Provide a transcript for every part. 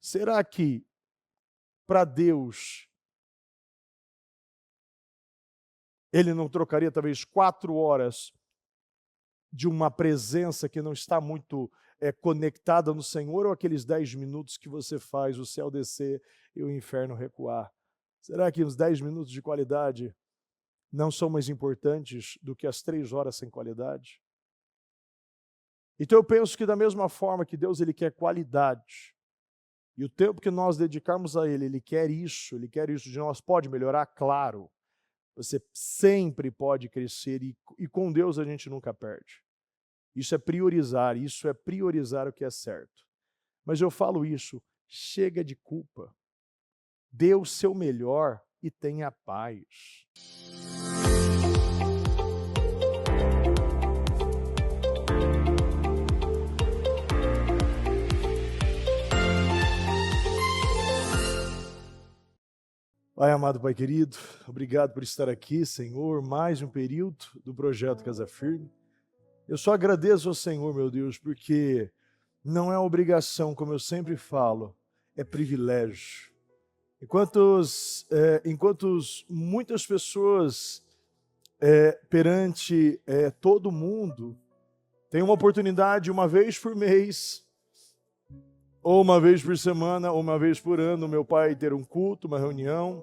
Será que para Deus Ele não trocaria talvez 4 horas de uma presença que não está muito conectada no Senhor, ou aqueles 10 minutos que você faz o céu descer e o inferno recuar? Será que os 10 minutos de qualidade não são mais importantes do que as 3 horas sem qualidade? Então eu penso que da mesma forma que Deus ele quer qualidade, e o tempo que nós dedicarmos a Ele quer isso de nós. Pode melhorar? Claro. Você sempre pode crescer e com Deus a gente nunca perde. Isso é priorizar o que é certo. Mas eu falo isso, chega de culpa. Dê o seu melhor e tenha paz. Pai amado, Pai querido, obrigado por estar aqui, Senhor, mais um período do Projeto Casa Firme. Eu só agradeço ao Senhor, meu Deus, porque não é obrigação, como eu sempre falo, é privilégio. Enquanto muitas pessoas perante todo mundo têm uma oportunidade uma vez por mês, ou uma vez por semana, ou uma vez por ano, meu pai, ter um culto, uma reunião,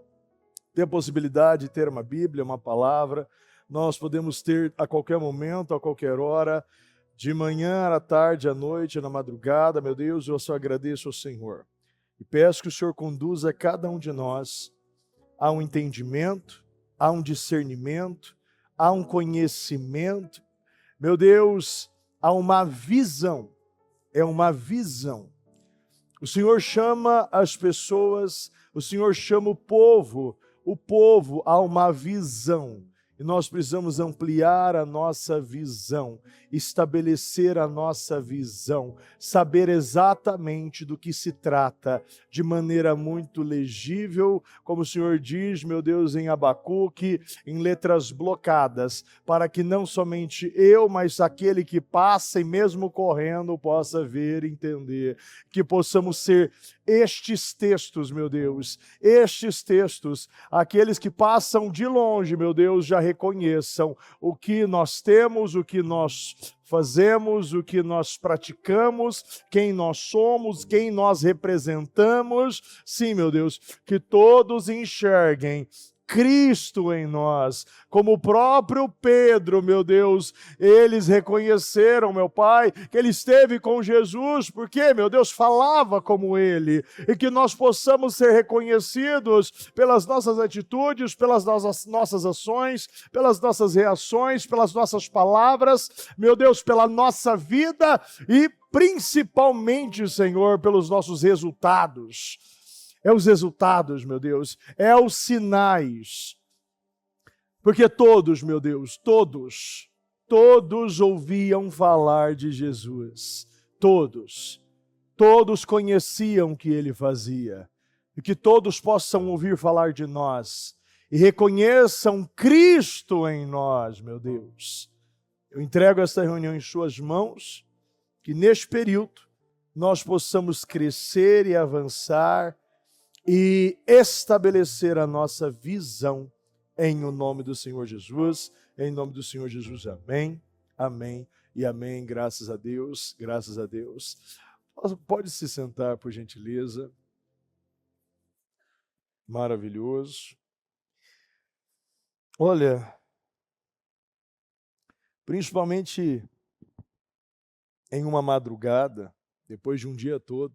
ter a possibilidade de ter uma Bíblia, uma palavra. Nós podemos ter a qualquer momento, a qualquer hora, de manhã, à tarde, à noite, na madrugada. Meu Deus, eu só agradeço ao Senhor. E peço que o Senhor conduza cada um de nós a um entendimento, a um discernimento, a um conhecimento. Meu Deus, a uma visão. É uma visão. O Senhor chama as pessoas, o Senhor chama o povo a uma visão. E nós precisamos ampliar a nossa visão, estabelecer a nossa visão, saber exatamente do que se trata, de maneira muito legível, como o Senhor diz, meu Deus, em Abacuque, em letras blocadas, para que não somente eu, mas aquele que passa e mesmo correndo possa ver e entender, que possamos ser estes textos, meu Deus, estes textos, aqueles que passam de longe, meu Deus, já reconheçam o que nós temos, o que nós fazemos, o que nós praticamos, quem nós somos, quem nós representamos. Sim, meu Deus, que todos enxerguem Cristo em nós, como o próprio Pedro, meu Deus, eles reconheceram, meu Pai, que ele esteve com Jesus, porque, meu Deus, falava como ele, e que nós possamos ser reconhecidos pelas nossas atitudes, pelas nossas ações, pelas nossas reações, pelas nossas palavras, meu Deus, pela nossa vida e principalmente, Senhor, pelos nossos resultados. É os resultados, meu Deus, é os sinais. Porque todos, meu Deus, todos ouviam falar de Jesus. Todos conheciam o que ele fazia. E que todos possam ouvir falar de nós e reconheçam Cristo em nós, meu Deus. Eu entrego esta reunião em suas mãos, que neste período nós possamos crescer e avançar e estabelecer a nossa visão em o nome do Senhor Jesus. Em nome do Senhor Jesus, amém, amém e amém. Graças a Deus, graças a Deus. Pode se sentar, por gentileza. Maravilhoso. Olha, principalmente em uma madrugada, depois de um dia todo,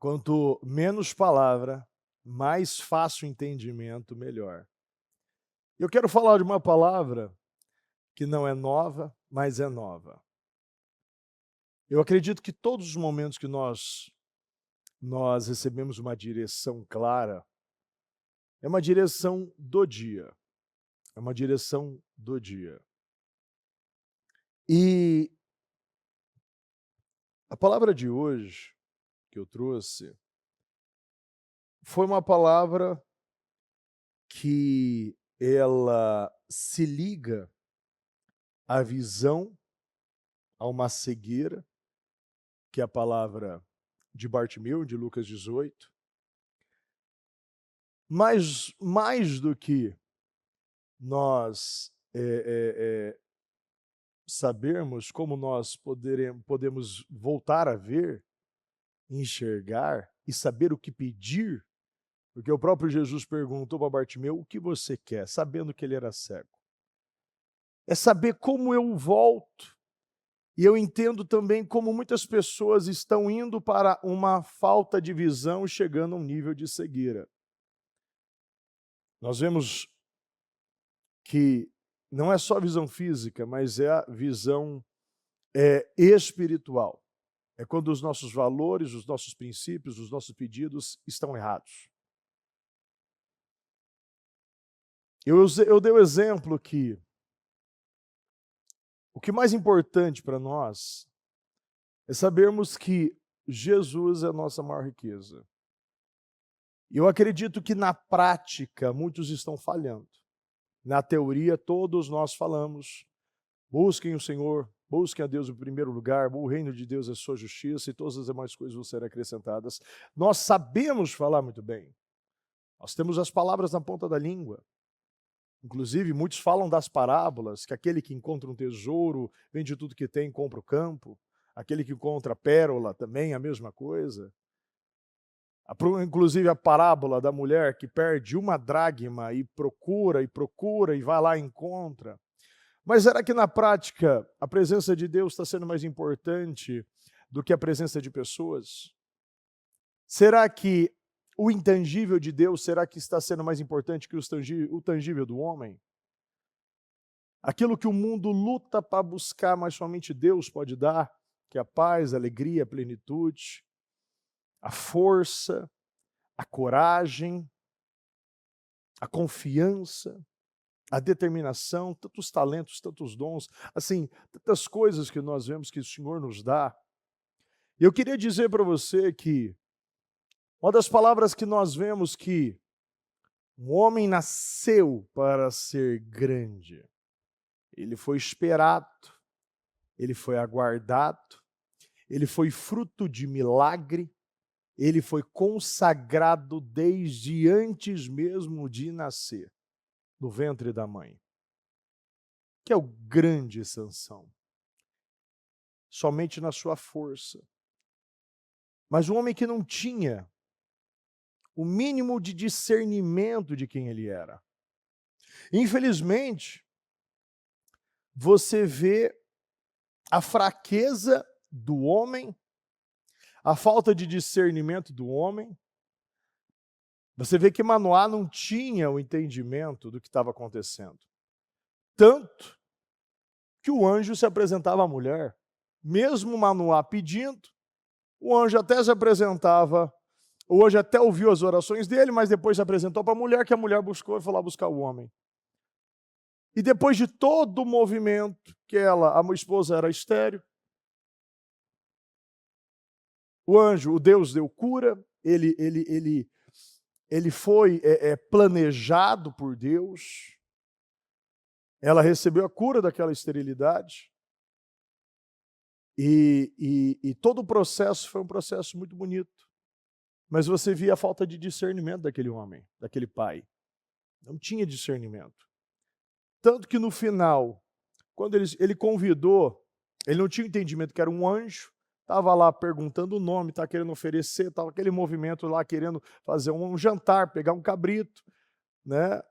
quanto menos palavra, mais fácil entendimento, melhor. Eu quero falar de uma palavra que não é nova, mas é nova. Eu acredito que todos os momentos que nós recebemos uma direção clara, é uma direção do dia. É uma direção do dia. E a palavra de hoje que eu trouxe foi uma palavra que ela se liga à visão, a uma cegueira, que é a palavra de Bartimeu, de Lucas 18. Mas mais do que nós sabermos como nós podemos voltar a ver, enxergar e saber o que pedir, porque o próprio Jesus perguntou para Bartimeu: o que você quer? Sabendo que ele era cego. É saber como eu volto. E eu entendo também como muitas pessoas estão indo para uma falta de visão, chegando a um nível de cegueira. Nós vemos que não é só a visão física, mas é a visão espiritual. É quando os nossos valores, os nossos princípios, os nossos pedidos estão errados. Eu dei o exemplo que o que é mais importante para nós é sabermos que Jesus é a nossa maior riqueza. E eu acredito que na prática muitos estão falhando. Na teoria todos nós falamos: busquem o Senhor, busquem a Deus em primeiro lugar, o reino de Deus é sua justiça e todas as demais coisas vão ser acrescentadas. Nós sabemos falar muito bem. Nós temos as palavras na ponta da língua. Inclusive, muitos falam das parábolas, que aquele que encontra um tesouro, vende tudo que tem, compra o campo. Aquele que encontra pérola também, a mesma coisa. Inclusive, a parábola da mulher que perde uma dracma e procura e vai lá e encontra. Mas será que na prática a presença de Deus está sendo mais importante do que a presença de pessoas? Será que o intangível de Deus, será que está sendo mais importante que o tangível do homem? Aquilo que o mundo luta para buscar, mas somente Deus pode dar, que é a paz, a alegria, a plenitude, a força, a coragem, a confiança, a determinação, tantos talentos, tantos dons, assim, tantas coisas que nós vemos que o Senhor nos dá. E eu queria dizer para você que uma das palavras que nós vemos que um homem nasceu para ser grande. Ele foi esperado, ele foi aguardado, ele foi fruto de milagre, ele foi consagrado desde antes mesmo de nascer, no ventre da mãe. Que é o grande Sansão. Somente na sua força. Mas um homem que não tinha o mínimo de discernimento de quem ele era. Infelizmente, você vê a fraqueza do homem, a falta de discernimento do homem. Você vê que Manoá não tinha o entendimento do que estava acontecendo. Tanto que o anjo se apresentava à mulher. Mesmo Manoá pedindo, o anjo até se apresentava. O anjo até ouviu as orações dele, mas depois se apresentou para a mulher, que a mulher buscou e foi lá buscar o homem. E depois de todo o movimento, que a esposa era estéril, o anjo, o Deus deu cura, ele foi planejado por Deus, ela recebeu a cura daquela esterilidade, e todo o processo foi um processo muito bonito. Mas você via a falta de discernimento daquele homem, daquele pai. Não tinha discernimento. Tanto que no final, quando ele convidou, ele não tinha entendimento que era um anjo, estava lá perguntando o nome, estava querendo oferecer, estava aquele movimento lá querendo fazer um jantar, pegar um cabrito, né?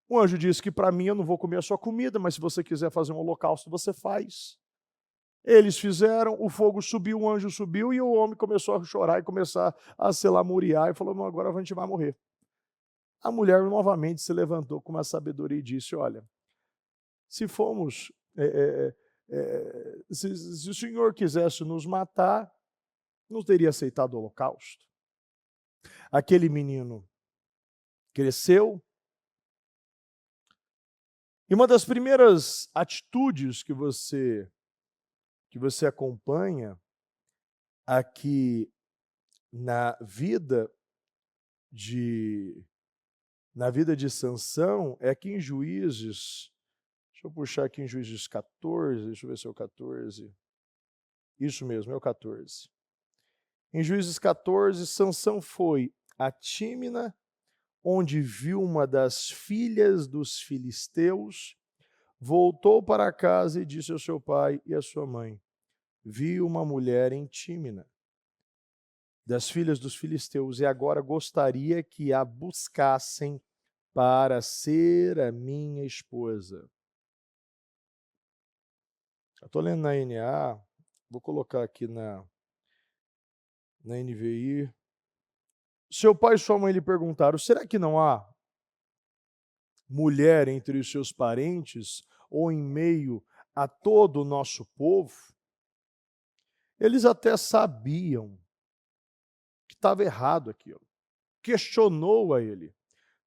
O anjo disse que para mim eu não vou comer a sua comida, mas se você quiser fazer um holocausto, você faz. Eles fizeram, o fogo subiu, o anjo subiu e o homem começou a chorar e começar a se lamuriar e falou: agora a gente vai morrer. A mulher novamente se levantou com uma sabedoria e disse: olha, se fomos, se o Senhor quisesse nos matar, não teria aceitado o holocausto. Aquele menino cresceu, e uma das primeiras atitudes que você acompanha aqui na vida de Sansão é que em Juízes, deixa eu puxar aqui em Juízes 14, deixa eu ver se é o 14. Isso mesmo, é o 14. Em Juízes 14, Sansão foi a Tímina, onde viu uma das filhas dos filisteus, voltou para casa e disse ao seu pai e à sua mãe: vi uma mulher em Tímina, das filhas dos filisteus, e agora gostaria que a buscassem para ser a minha esposa. Eu estou lendo na NA, vou colocar aqui na NVI. Seu pai e sua mãe lhe perguntaram: será que não há mulher entre os seus parentes ou em meio a todo o nosso povo? Eles até sabiam que estava errado aquilo. Questionou a ele: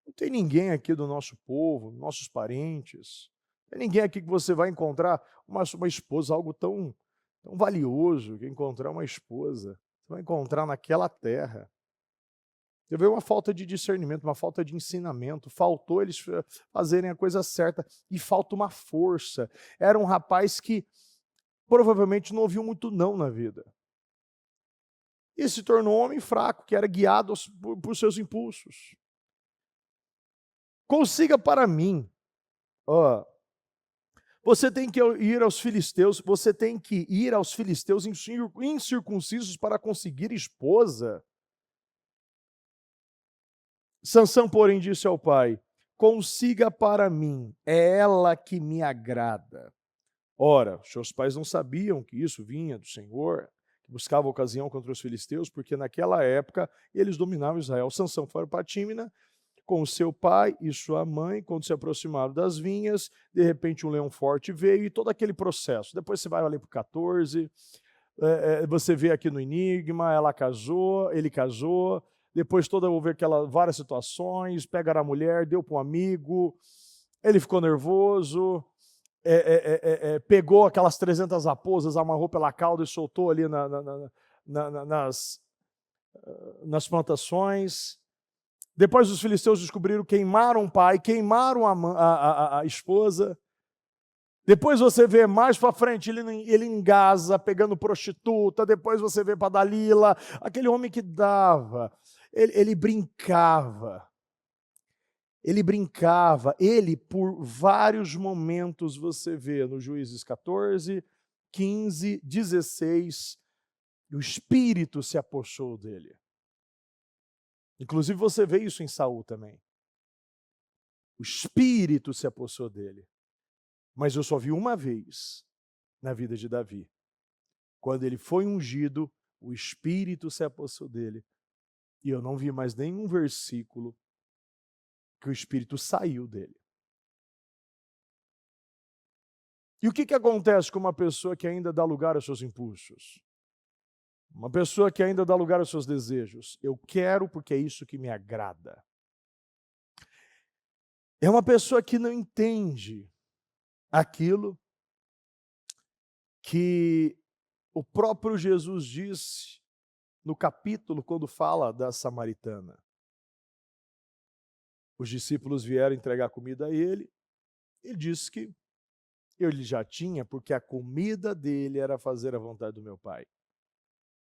não tem ninguém aqui do nosso povo, nossos parentes, não tem ninguém aqui que você vai encontrar uma esposa, algo tão valioso que encontrar uma esposa. Você vai encontrar naquela terra. Teve uma falta de discernimento, uma falta de ensinamento, faltou eles fazerem a coisa certa e falta uma força. Era um rapaz que provavelmente não ouviu muito não na vida. E se tornou um homem fraco, que era guiado por seus impulsos. Consiga para mim, você tem que ir aos filisteus, você tem que ir aos filisteus incircuncisos para conseguir esposa. Sansão, porém, disse ao pai: consiga para mim, é ela que me agrada. Ora, seus pais não sabiam que isso vinha do Senhor, que buscava ocasião contra os filisteus, porque naquela época eles dominavam Israel. Sansão foi para Tímina com o seu pai e sua mãe. Quando se aproximaram das vinhas, de repente um leão forte veio e todo aquele processo. Depois você vai ali para o 14, você vê aqui no Enigma, ele casou, depois houve várias situações, pegaram a mulher, deu para um amigo, ele ficou nervoso, pegou aquelas 300 raposas, amarrou pela cauda e soltou ali nas plantações. Depois os filisteus descobriram, queimaram o pai, queimaram a esposa. Depois você vê mais para frente, ele em Gaza, pegando prostituta. Depois você vê para Dalila, aquele homem que dava. Ele brincava. Ele, por vários momentos, você vê no Juízes 14, 15, 16, o Espírito se apossou dele. Inclusive você vê isso em Saul também. O Espírito se apossou dele. Mas eu só vi uma vez na vida de Davi. Quando ele foi ungido, o Espírito se apossou dele. E eu não vi mais nenhum versículo que o Espírito saiu dele. E o que acontece com uma pessoa que ainda dá lugar aos seus impulsos? Uma pessoa que ainda dá lugar aos seus desejos. Eu quero porque é isso que me agrada. É uma pessoa que não entende aquilo que o próprio Jesus disse no capítulo quando fala da samaritana. Os discípulos vieram entregar comida a ele. Ele disse que ele já tinha, porque a comida dele era fazer a vontade do meu Pai.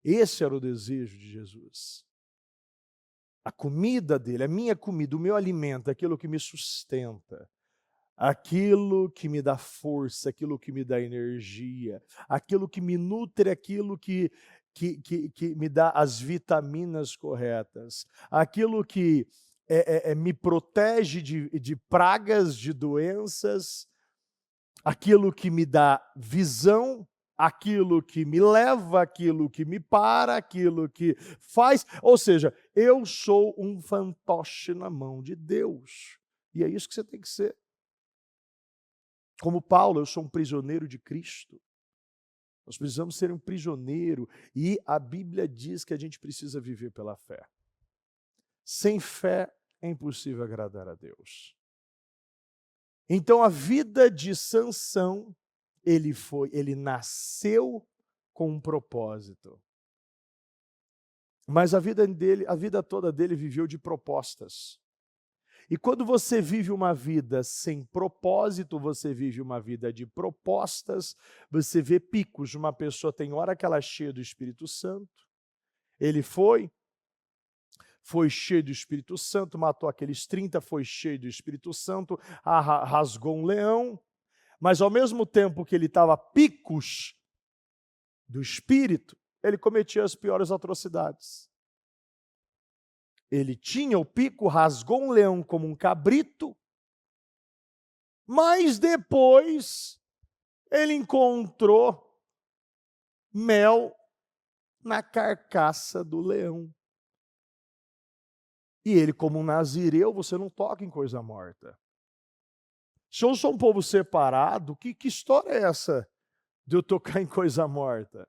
Esse era o desejo de Jesus. A comida dele, a minha comida, o meu alimento, aquilo que me sustenta, aquilo que me dá força, aquilo que me dá energia, aquilo que me nutre, aquilo que me dá as vitaminas corretas, aquilo que me protege de pragas, de doenças, aquilo que me dá visão, aquilo que me leva, aquilo que me para, aquilo que faz. Ou seja, eu sou um fantoche na mão de Deus. E é isso que você tem que ser. Como Paulo, eu sou um prisioneiro de Cristo. Nós precisamos ser um prisioneiro. E a Bíblia diz que a gente precisa viver pela fé. Sem fé é impossível agradar a Deus. Então a vida de Sansão, ele nasceu com um propósito. Mas a vida toda dele viveu de propostas. E quando você vive uma vida sem propósito, você vive uma vida de propostas, você vê picos. Uma pessoa tem hora que ela é cheia do Espírito Santo, Ele foi cheio do Espírito Santo, matou aqueles 30, foi cheio do Espírito Santo, rasgou um leão, mas ao mesmo tempo que ele estava picos do Espírito, ele cometia as piores atrocidades. Ele tinha o pico, rasgou um leão como um cabrito, mas depois ele encontrou mel na carcaça do leão. E ele, como um nazireu, você não toca em coisa morta. Se eu sou um povo separado, que história é essa de eu tocar em coisa morta?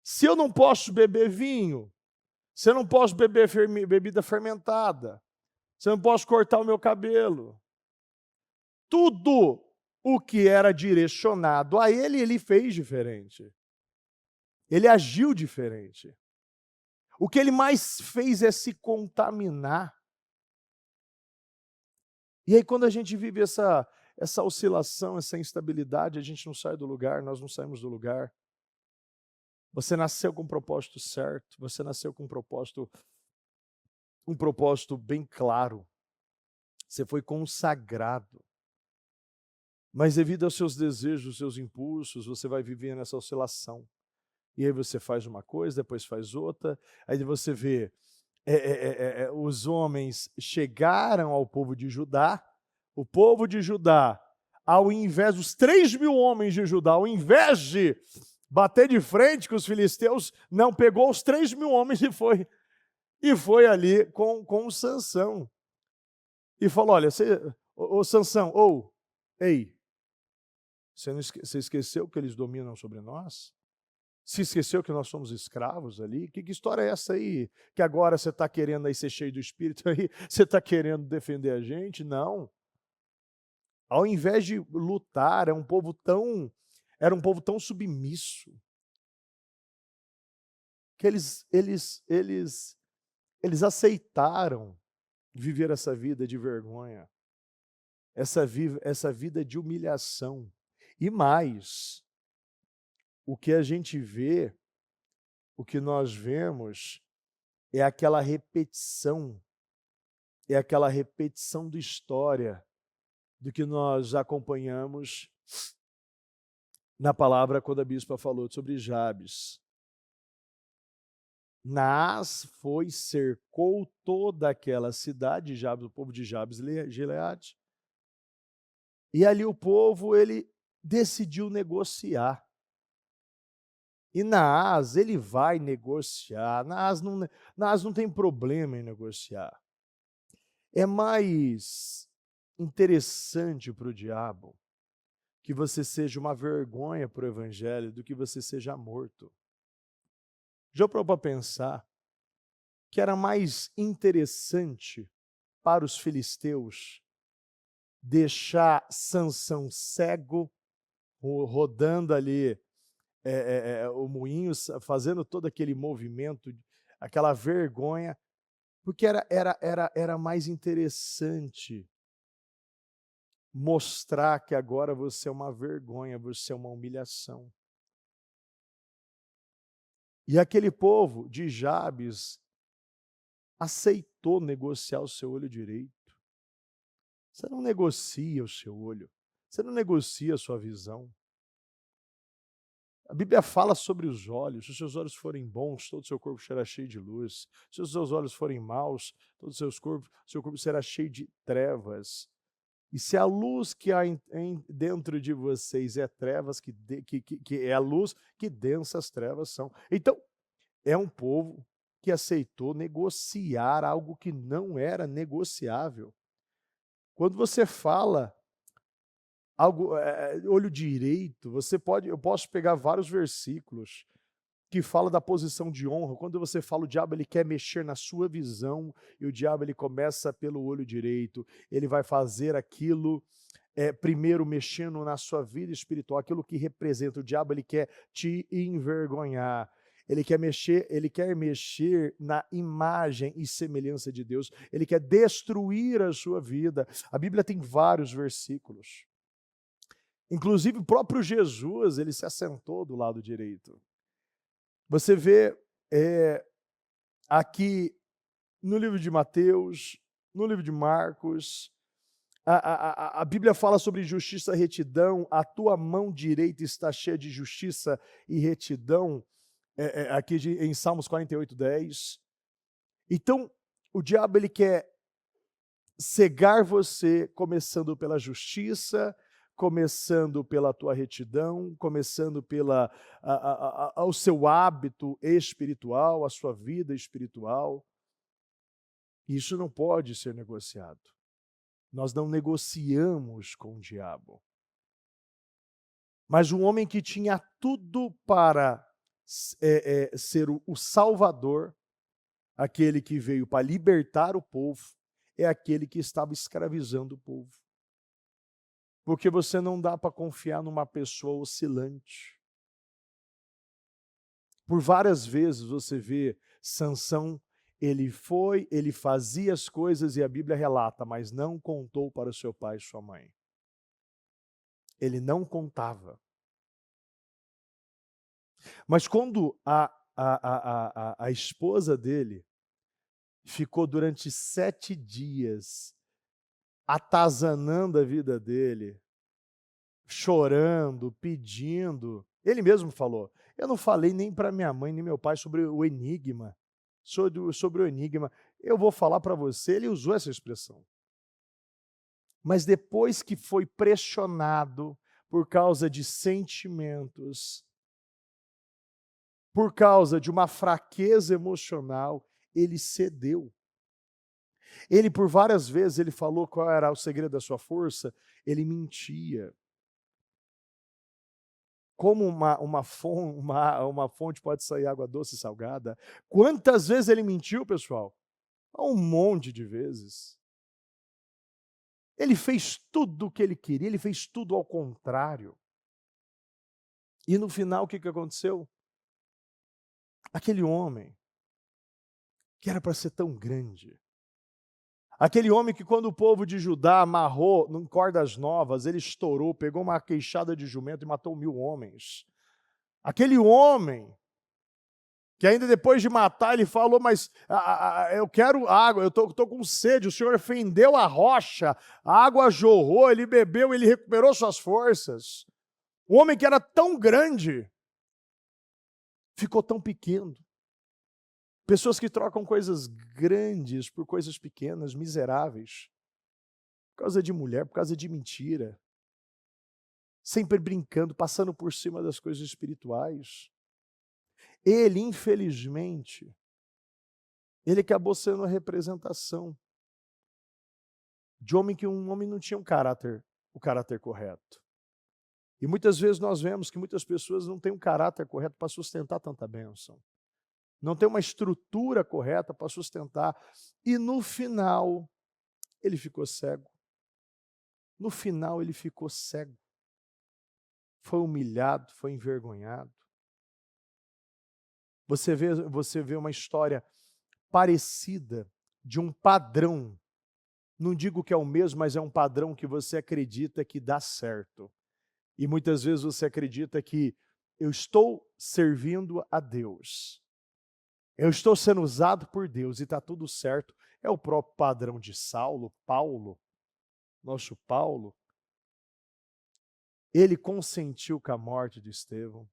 Se eu não posso beber vinho, se eu não posso beber bebida fermentada, se eu não posso cortar o meu cabelo, tudo o que era direcionado a ele, ele fez diferente. Ele agiu diferente. O que ele mais fez é se contaminar. E aí, quando a gente vive essa oscilação, essa instabilidade, a gente não sai do lugar, nós não saímos do lugar. Você nasceu com um propósito certo, você nasceu com um propósito bem claro. Você foi consagrado. Mas devido aos seus desejos, aos seus impulsos, você vai viver nessa oscilação. E aí você faz uma coisa, depois faz outra, aí você vê os homens chegaram ao povo de Judá, o povo de Judá, ao invés dos 3.000 homens de Judá, ao invés de bater de frente com os filisteus, não, pegou os 3.000 homens e foi ali com Sansão. E falou, olha, Sansão, ei, você esqueceu que eles dominam sobre nós? Se esqueceu que nós somos escravos ali? Que história é essa aí? Que agora você está querendo aí ser cheio do Espírito aí? Você está querendo defender a gente? Não. Ao invés de lutar, era um povo tão submisso que eles aceitaram viver essa vida de vergonha, essa vida de humilhação. E mais, o que a gente vê, o que nós vemos é aquela repetição da história do que nós acompanhamos na palavra quando a bispa falou sobre Jabes. Naás cercou toda aquela cidade, Jabes, o povo de Jabes Gileade, e ali o povo ele decidiu negociar. E Naás, ele vai negociar. Naás não tem problema em negociar. É mais interessante para o diabo que você seja uma vergonha para o evangelho do que você seja morto. Já parou para pensar que era mais interessante para os filisteus deixar Sansão cego, rodando ali o moinho, fazendo todo aquele movimento, aquela vergonha, porque era mais interessante mostrar que agora você é uma vergonha, você é uma humilhação. E aquele povo de Jabes aceitou negociar o seu olho direito. Você não negocia o seu olho, você não negocia a sua visão. A Bíblia fala sobre os olhos. Se os seus olhos forem bons, todo o seu corpo será cheio de luz. Se os seus olhos forem maus, todo o seu corpo será cheio de trevas. E se a luz que há dentro de vocês é trevas, que é a luz, que densas trevas são. Então, é um povo que aceitou negociar algo que não era negociável. Quando você fala algo, olho direito, eu posso pegar vários versículos que falam da posição de honra. Quando você fala, o diabo ele quer mexer na sua visão, e o diabo ele começa pelo olho direito, ele vai fazer aquilo, primeiro mexendo na sua vida espiritual, aquilo que representa. O diabo ele quer te envergonhar, ele quer mexer na imagem e semelhança de Deus, ele quer destruir a sua vida. A Bíblia tem vários versículos. Inclusive, o próprio Jesus, ele se assentou do lado direito. Você vê aqui no livro de Mateus, no livro de Marcos, a Bíblia fala sobre justiça e retidão, a tua mão direita está cheia de justiça e retidão, aqui em Salmos 48:10. Então, o diabo ele quer cegar você, começando pela justiça, começando pela tua retidão, começando o seu hábito espiritual, a sua vida espiritual. Isso não pode ser negociado. Nós não negociamos com o diabo. Mas um homem que tinha tudo para ser o Salvador, aquele que veio para libertar o povo, é aquele que estava escravizando o povo. Porque você não dá para confiar numa pessoa oscilante. Por várias vezes você vê Sansão, ele fazia as coisas e a Bíblia relata, mas não contou para o seu pai e sua mãe. Ele não contava. Mas quando a esposa dele ficou durante 7 dias atazanando a vida dele, chorando, pedindo, ele mesmo falou, eu não falei nem para minha mãe nem meu pai sobre o enigma, sobre o enigma, eu vou falar para você, ele usou essa expressão. Mas depois que foi pressionado por causa de sentimentos, por causa de uma fraqueza emocional, ele cedeu. Ele, por várias vezes, ele falou qual era o segredo da sua força, ele mentia. Como uma fonte pode sair água doce e salgada? Quantas vezes ele mentiu, pessoal? Um monte de vezes. Ele fez tudo o que ele queria, ele fez tudo ao contrário. E no final, o que aconteceu? Aquele homem, que era para ser tão grande, aquele homem que quando o povo de Judá amarrou em cordas novas, ele estourou, pegou uma queixada de jumento e matou 1000 homens. Aquele homem que ainda depois de matar, ele falou, mas eu quero água, eu estou com sede, o Senhor fendeu a rocha, a água jorrou, ele bebeu, ele recuperou suas forças. O homem que era tão grande, ficou tão pequeno. Pessoas que trocam coisas grandes por coisas pequenas, miseráveis, por causa de mulher, por causa de mentira, sempre brincando, passando por cima das coisas espirituais. Ele, infelizmente, ele acabou sendo a representação de um homem não tinha o caráter correto. E muitas vezes nós vemos que muitas pessoas não têm um caráter correto para sustentar tanta bênção. Não tem uma estrutura correta para sustentar. E no final, ele ficou cego. No final, ele ficou cego. Foi humilhado, foi envergonhado. Você vê uma história parecida de um padrão. Não digo que é o mesmo, mas é um padrão que você acredita que dá certo. E muitas vezes você acredita que eu estou servindo a Deus. Eu estou sendo usado por Deus e está tudo certo. É o próprio padrão de Paulo, nosso Paulo. Ele consentiu com a morte de Estevão.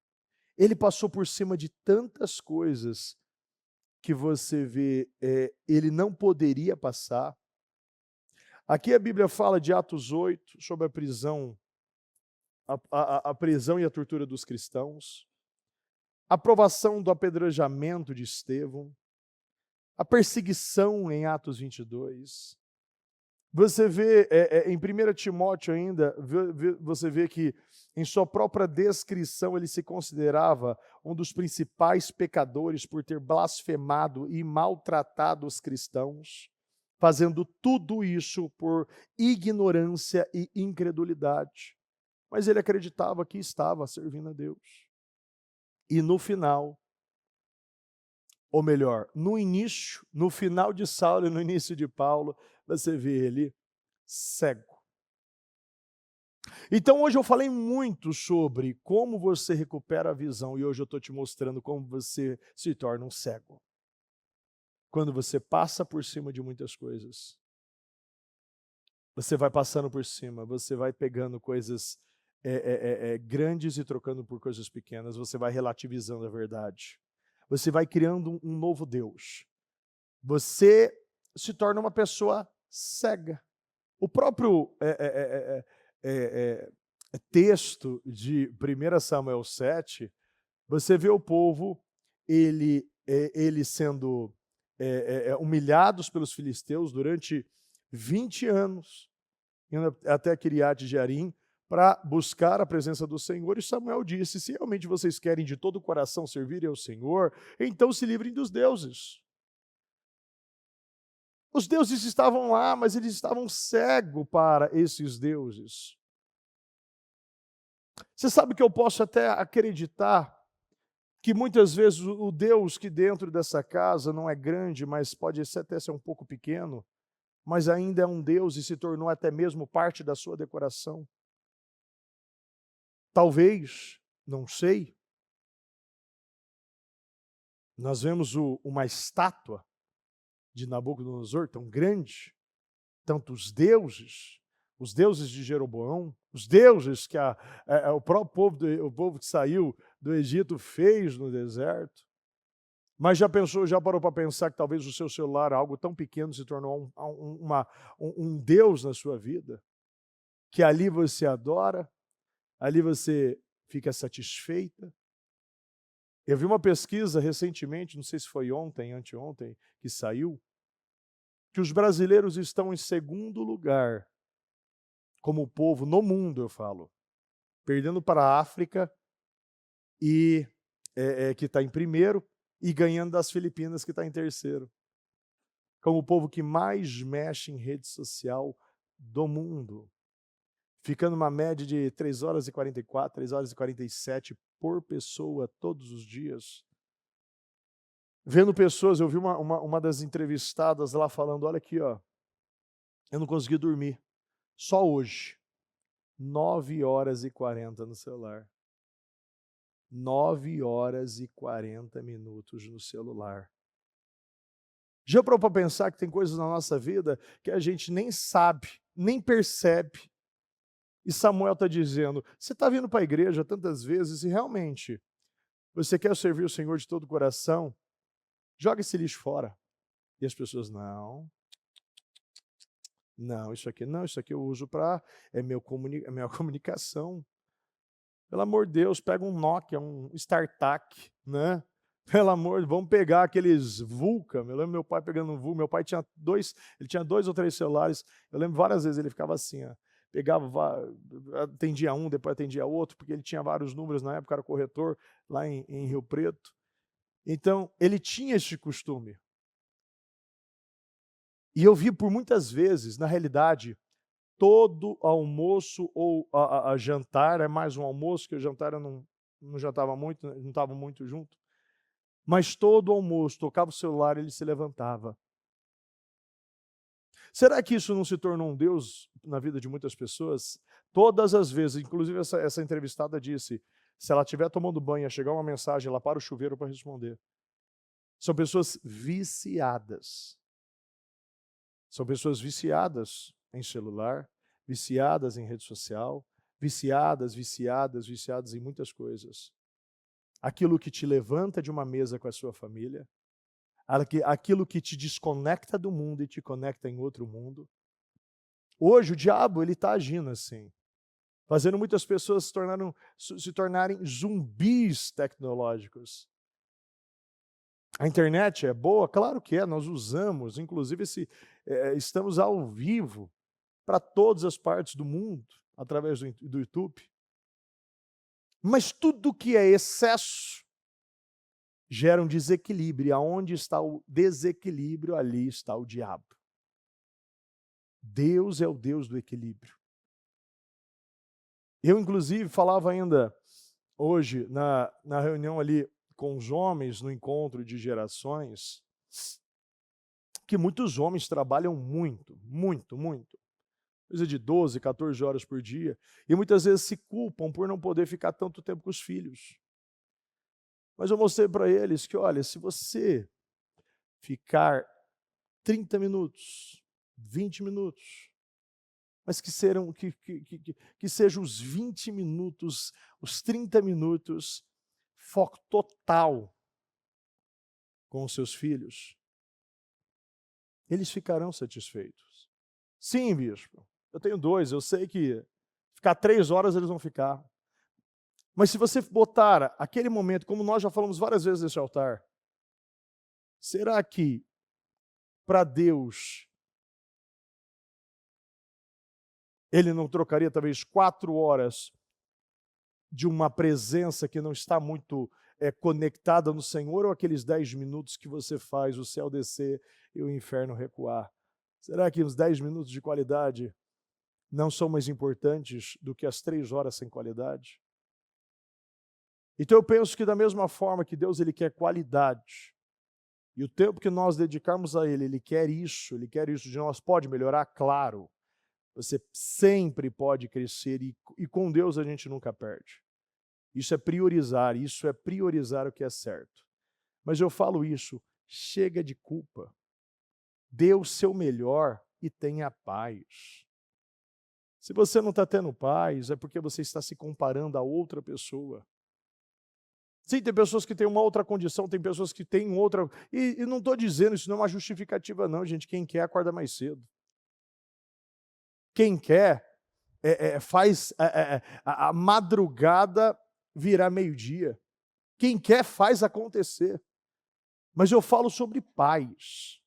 Ele passou por cima de tantas coisas que você vê, ele não poderia passar. Aqui a Bíblia fala de Atos 8, sobre a prisão, a prisão e a tortura dos cristãos, a aprovação do apedrejamento de Estevão, a perseguição em Atos 22. Você vê em 1 Timóteo ainda, você vê que em sua própria descrição ele se considerava um dos principais pecadores por ter blasfemado e maltratado os cristãos, fazendo tudo isso por ignorância e incredulidade. Mas ele acreditava que estava servindo a Deus. E no final, ou melhor, no início, no final de Saulo e no início de Paulo, você vê ele cego. Então hoje eu falei muito sobre como você recupera a visão e hoje eu estou te mostrando como você se torna um cego. Quando você passa por cima de muitas coisas. Você vai passando por cima, você vai pegando coisas grandes e trocando por coisas pequenas, você vai relativizando a verdade. Você vai criando um novo Deus. Você se torna uma pessoa cega. O próprio texto de 1 Samuel 7, você vê o povo, ele sendo humilhados pelos filisteus durante 20 anos, indo até Kiriat Jearim, para buscar a presença do Senhor, e Samuel disse, se realmente vocês querem de todo o coração servirem ao Senhor, então se livrem dos deuses. Os deuses estavam lá, mas eles estavam cegos para esses deuses. Você sabe que eu posso até acreditar que muitas vezes o Deus que dentro dessa casa não é grande, mas pode até ser um pouco pequeno, mas ainda é um Deus e se tornou até mesmo parte da sua decoração. Talvez, não sei, nós vemos uma estátua de Nabucodonosor tão grande, tantos deuses, os deuses de Jeroboão, os deuses que o próprio povo, o povo que saiu do Egito fez no deserto. Mas já parou para pensar que talvez o seu celular, algo tão pequeno, se tornou um Deus na sua vida? Que ali você adora, ali você fica satisfeita. Eu vi uma pesquisa recentemente, não sei se foi ontem, anteontem, que saiu, que os brasileiros estão em segundo lugar, como povo no mundo, eu falo, perdendo para a África, e que está em primeiro, e ganhando das Filipinas, que está em terceiro. Como o povo que mais mexe em rede social do mundo. Ficando uma média de 3 horas e 44, 3 horas e 47 por pessoa todos os dias. Vendo pessoas, eu vi uma das entrevistadas lá falando, olha aqui, ó, eu não consegui dormir, só hoje, 9 horas e 40 no celular. 9 horas e 40 minutos no celular. Já parou para pensar que tem coisas na nossa vida que a gente nem sabe, nem percebe. E Samuel está dizendo, você está vindo para a igreja tantas vezes e realmente você quer servir o Senhor de todo o coração? Joga esse lixo fora. E as pessoas, não, isso aqui não, isso aqui eu uso para, minha comunicação. Pelo amor de Deus, pega um Nokia, um StarTAC, né? Pelo amor, vamos pegar aqueles Vulca. Eu lembro meu pai pegando um Vulca, meu pai tinha ele tinha 2 ou 3 celulares, eu lembro várias vezes ele ficava assim, ó, pegava, atendia um, depois atendia outro, porque ele tinha vários números na época, era corretor lá em Rio Preto. Então, ele tinha esse costume. E eu vi por muitas vezes, na realidade, todo almoço ou a jantar, é mais um almoço, que o jantar eu não jantava muito, não estava muito junto, mas todo almoço, tocava o celular, ele se levantava. Será que isso não se tornou um Deus na vida de muitas pessoas? Todas as vezes, inclusive essa entrevistada disse, se ela estiver tomando banho, chegar uma mensagem, ela para o chuveiro para responder. São pessoas viciadas. São pessoas viciadas em celular, viciadas em rede social, viciadas em muitas coisas. Aquilo que te levanta de uma mesa com a sua família, aquilo que te desconecta do mundo e te conecta em outro mundo. Hoje o diabo ele está agindo assim, fazendo muitas pessoas se tornarem zumbis tecnológicos. A internet é boa? Claro que é, nós usamos, inclusive estamos ao vivo para todas as partes do mundo, através do YouTube. Mas tudo que é excesso gera um desequilíbrio. E aonde está o desequilíbrio, ali está o diabo. Deus é o Deus do equilíbrio. Eu, inclusive, falava ainda hoje, na reunião ali com os homens, no encontro de gerações, que muitos homens trabalham muito, muito, muito. coisa de 12, 14 horas por dia, e muitas vezes se culpam por não poder ficar tanto tempo com os filhos. Mas eu mostrei para eles que, olha, se você ficar 30 minutos, 20 minutos, mas que sejam os 20 minutos, os 30 minutos, foco total com os seus filhos, eles ficarão satisfeitos. Sim, bispo, eu tenho 2, eu sei que ficar 3 horas eles vão ficar. Mas se você botar aquele momento, como nós já falamos várias vezes nesse altar, será que para Deus Ele não trocaria talvez 4 horas de uma presença que não está muito conectada no Senhor, ou aqueles 10 minutos que você faz o céu descer e o inferno recuar? Será que os 10 minutos de qualidade não são mais importantes do que as 3 horas sem qualidade? Então eu penso que da mesma forma que Deus ele quer qualidade, e o tempo que nós dedicarmos a Ele quer isso de nós. Pode melhorar? Claro. Você sempre pode crescer e com Deus a gente nunca perde. Isso é priorizar o que é certo. Mas eu falo isso, chega de culpa. Dê o seu melhor e tenha paz. Se você não está tendo paz, é porque você está se comparando a outra pessoa. Sim, tem pessoas que têm uma outra condição, tem pessoas que têm outra... E não estou dizendo, isso não é uma justificativa não, gente. Quem quer acorda mais cedo. Quem quer faz a madrugada virar meio-dia. Quem quer faz acontecer. Mas eu falo sobre paz.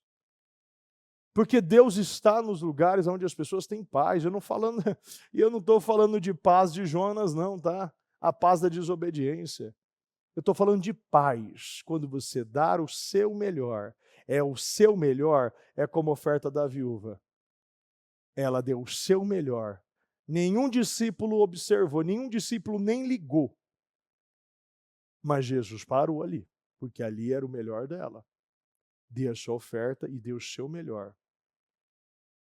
Porque Deus está nos lugares onde as pessoas têm paz. Eu não estou falando de paz de Jonas, não, tá? A paz da desobediência. Eu estou falando de paz, quando você dar o seu melhor. O seu melhor é como a oferta da viúva. Ela deu o seu melhor. Nenhum discípulo observou, nenhum discípulo nem ligou. Mas Jesus parou ali, porque ali era o melhor dela. Dê a sua oferta e dê o seu melhor.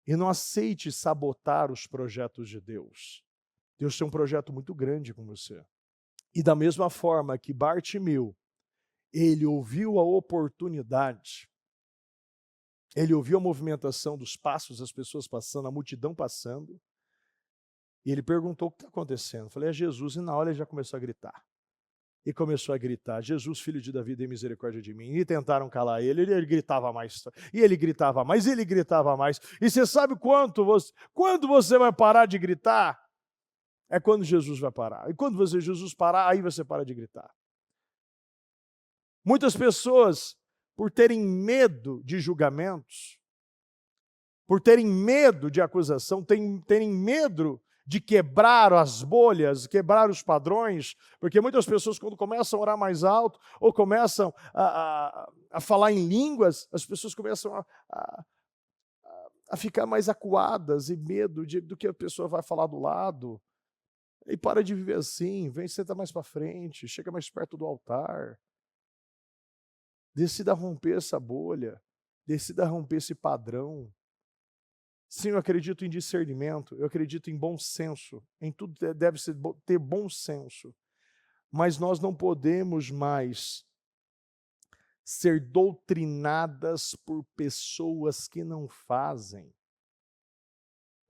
E não aceite sabotar os projetos de Deus. Deus tem um projeto muito grande com você. E da mesma forma que Bartimeu, ele ouviu a oportunidade, ele ouviu a movimentação dos passos, das pessoas passando, a multidão passando, e ele perguntou o que está acontecendo. Eu falei, é Jesus, e na hora ele já começou a gritar. E começou a gritar, Jesus, filho de Davi, dê misericórdia de mim. E tentaram calar ele gritava mais. E ele gritava mais, e ele gritava mais. E você sabe quando você vai parar de gritar? É quando Jesus vai parar. E quando Jesus parar, aí você para de gritar. Muitas pessoas, por terem medo de julgamentos, por terem medo de acusação, terem medo de quebrar as bolhas, quebrar os padrões, porque muitas pessoas, quando começam a orar mais alto, ou começam a falar em línguas, as pessoas começam a ficar mais acuadas e medo do que a pessoa vai falar do lado. E para de viver assim, vem, senta mais para frente, chega mais perto do altar. Decida romper essa bolha, decida romper esse padrão. Sim, eu acredito em discernimento, eu acredito em bom senso, em tudo deve ter bom senso. Mas nós não podemos mais ser doutrinadas por pessoas que não fazem.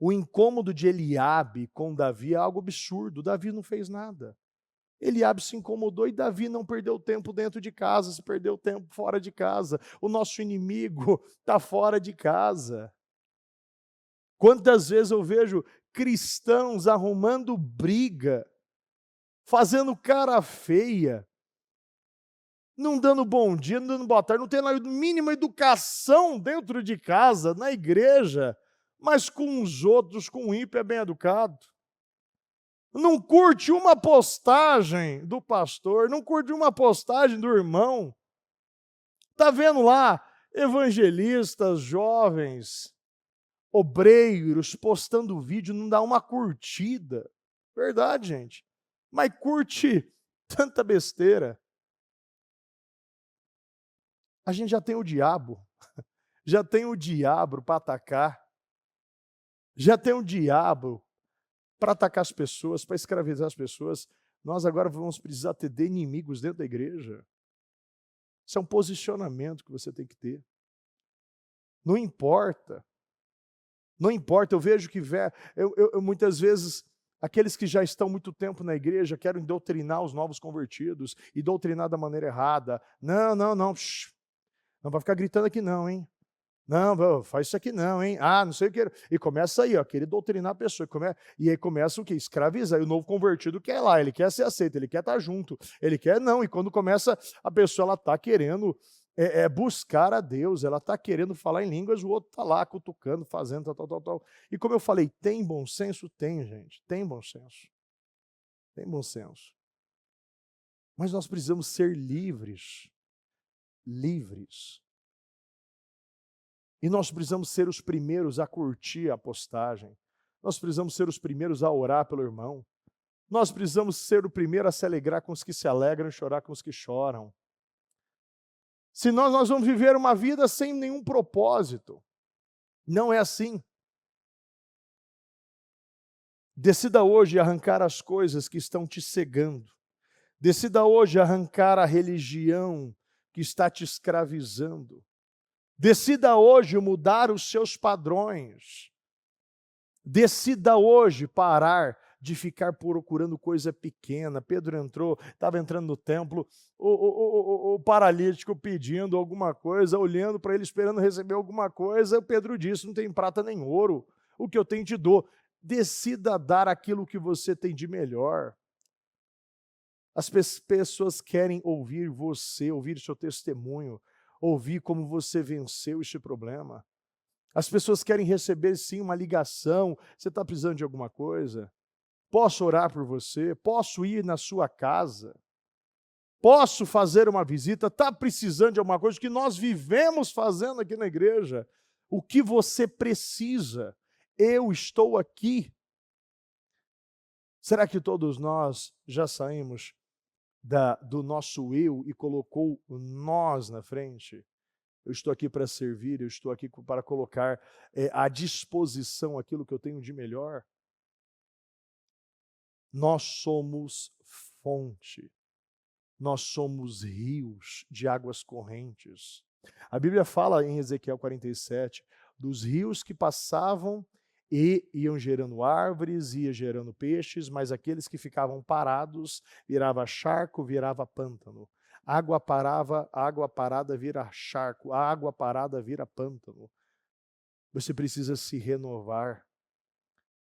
O incômodo de Eliabe com Davi é algo absurdo. Davi não fez nada. Eliabe se incomodou e Davi não perdeu tempo dentro de casa, se perdeu tempo fora de casa. O nosso inimigo está fora de casa. Quantas vezes eu vejo cristãos arrumando briga, fazendo cara feia, não dando bom dia, não dando boa tarde, não tendo a mínima educação dentro de casa, na igreja, mas com os outros, com o ímpio é bem educado. Não curte uma postagem do pastor, não curte uma postagem do irmão. Está vendo lá evangelistas, jovens, obreiros postando vídeo, não dá uma curtida. Verdade, gente. Mas curte tanta besteira. A gente já tem o diabo para atacar. Já tem um diabo para atacar as pessoas, para escravizar as pessoas. Nós agora vamos precisar ter de inimigos dentro da igreja. Isso é um posicionamento que você tem que ter. Não importa. Não importa, eu vejo que muitas vezes aqueles que já estão muito tempo na igreja querem doutrinar os novos convertidos e doutrinar da maneira errada. Não, não, não. Não vai ficar gritando aqui não, hein? Não, faz isso aqui não, hein? Ah, não sei o que. E começa aí, ó, querer doutrinar a pessoa. E aí começa o quê? Escravizar. E o novo convertido quer ir lá, ele quer ser aceito, ele quer estar junto. Ele quer não. E quando começa, a pessoa ela está querendo buscar a Deus, ela está querendo falar em línguas, o outro está lá cutucando, fazendo, tal, tal, tal, tal. E como eu falei, tem bom senso? Tem, gente. Tem bom senso. Tem bom senso. Mas nós precisamos ser livres. Livres. E nós precisamos ser os primeiros a curtir a postagem. Nós precisamos ser os primeiros a orar pelo irmão. Nós precisamos ser o primeiro a se alegrar com os que se alegram e chorar com os que choram. Senão nós vamos viver uma vida sem nenhum propósito. Não é assim. Decida hoje arrancar as coisas que estão te cegando. Decida hoje arrancar a religião que está te escravizando. Decida hoje mudar os seus padrões. Decida hoje parar de ficar procurando coisa pequena. Pedro estava entrando no templo, o paralítico pedindo alguma coisa, olhando para ele, esperando receber alguma coisa. Pedro disse, não tem prata nem ouro, o que eu tenho te dou. Decida dar aquilo que você tem de melhor. As pessoas querem ouvir você, ouvir seu testemunho, ouvir como você venceu este problema. As pessoas querem receber, sim, uma ligação. Você está precisando de alguma coisa? Posso orar por você? Posso ir na sua casa? Posso fazer uma visita? Está precisando de alguma coisa? O que nós vivemos fazendo aqui na igreja? O que você precisa? Eu estou aqui. Será que todos nós já saímos do nosso eu e colocou o nós na frente? Eu estou aqui para servir, eu estou aqui para colocar à disposição aquilo que eu tenho de melhor. Nós somos fonte, nós somos rios de águas correntes. A Bíblia fala em Ezequiel 47 dos rios que passavam e iam gerando árvores, ia gerando peixes, mas aqueles que ficavam parados virava charco, virava pântano. Água parada vira charco, a água parada vira pântano. Você precisa se renovar.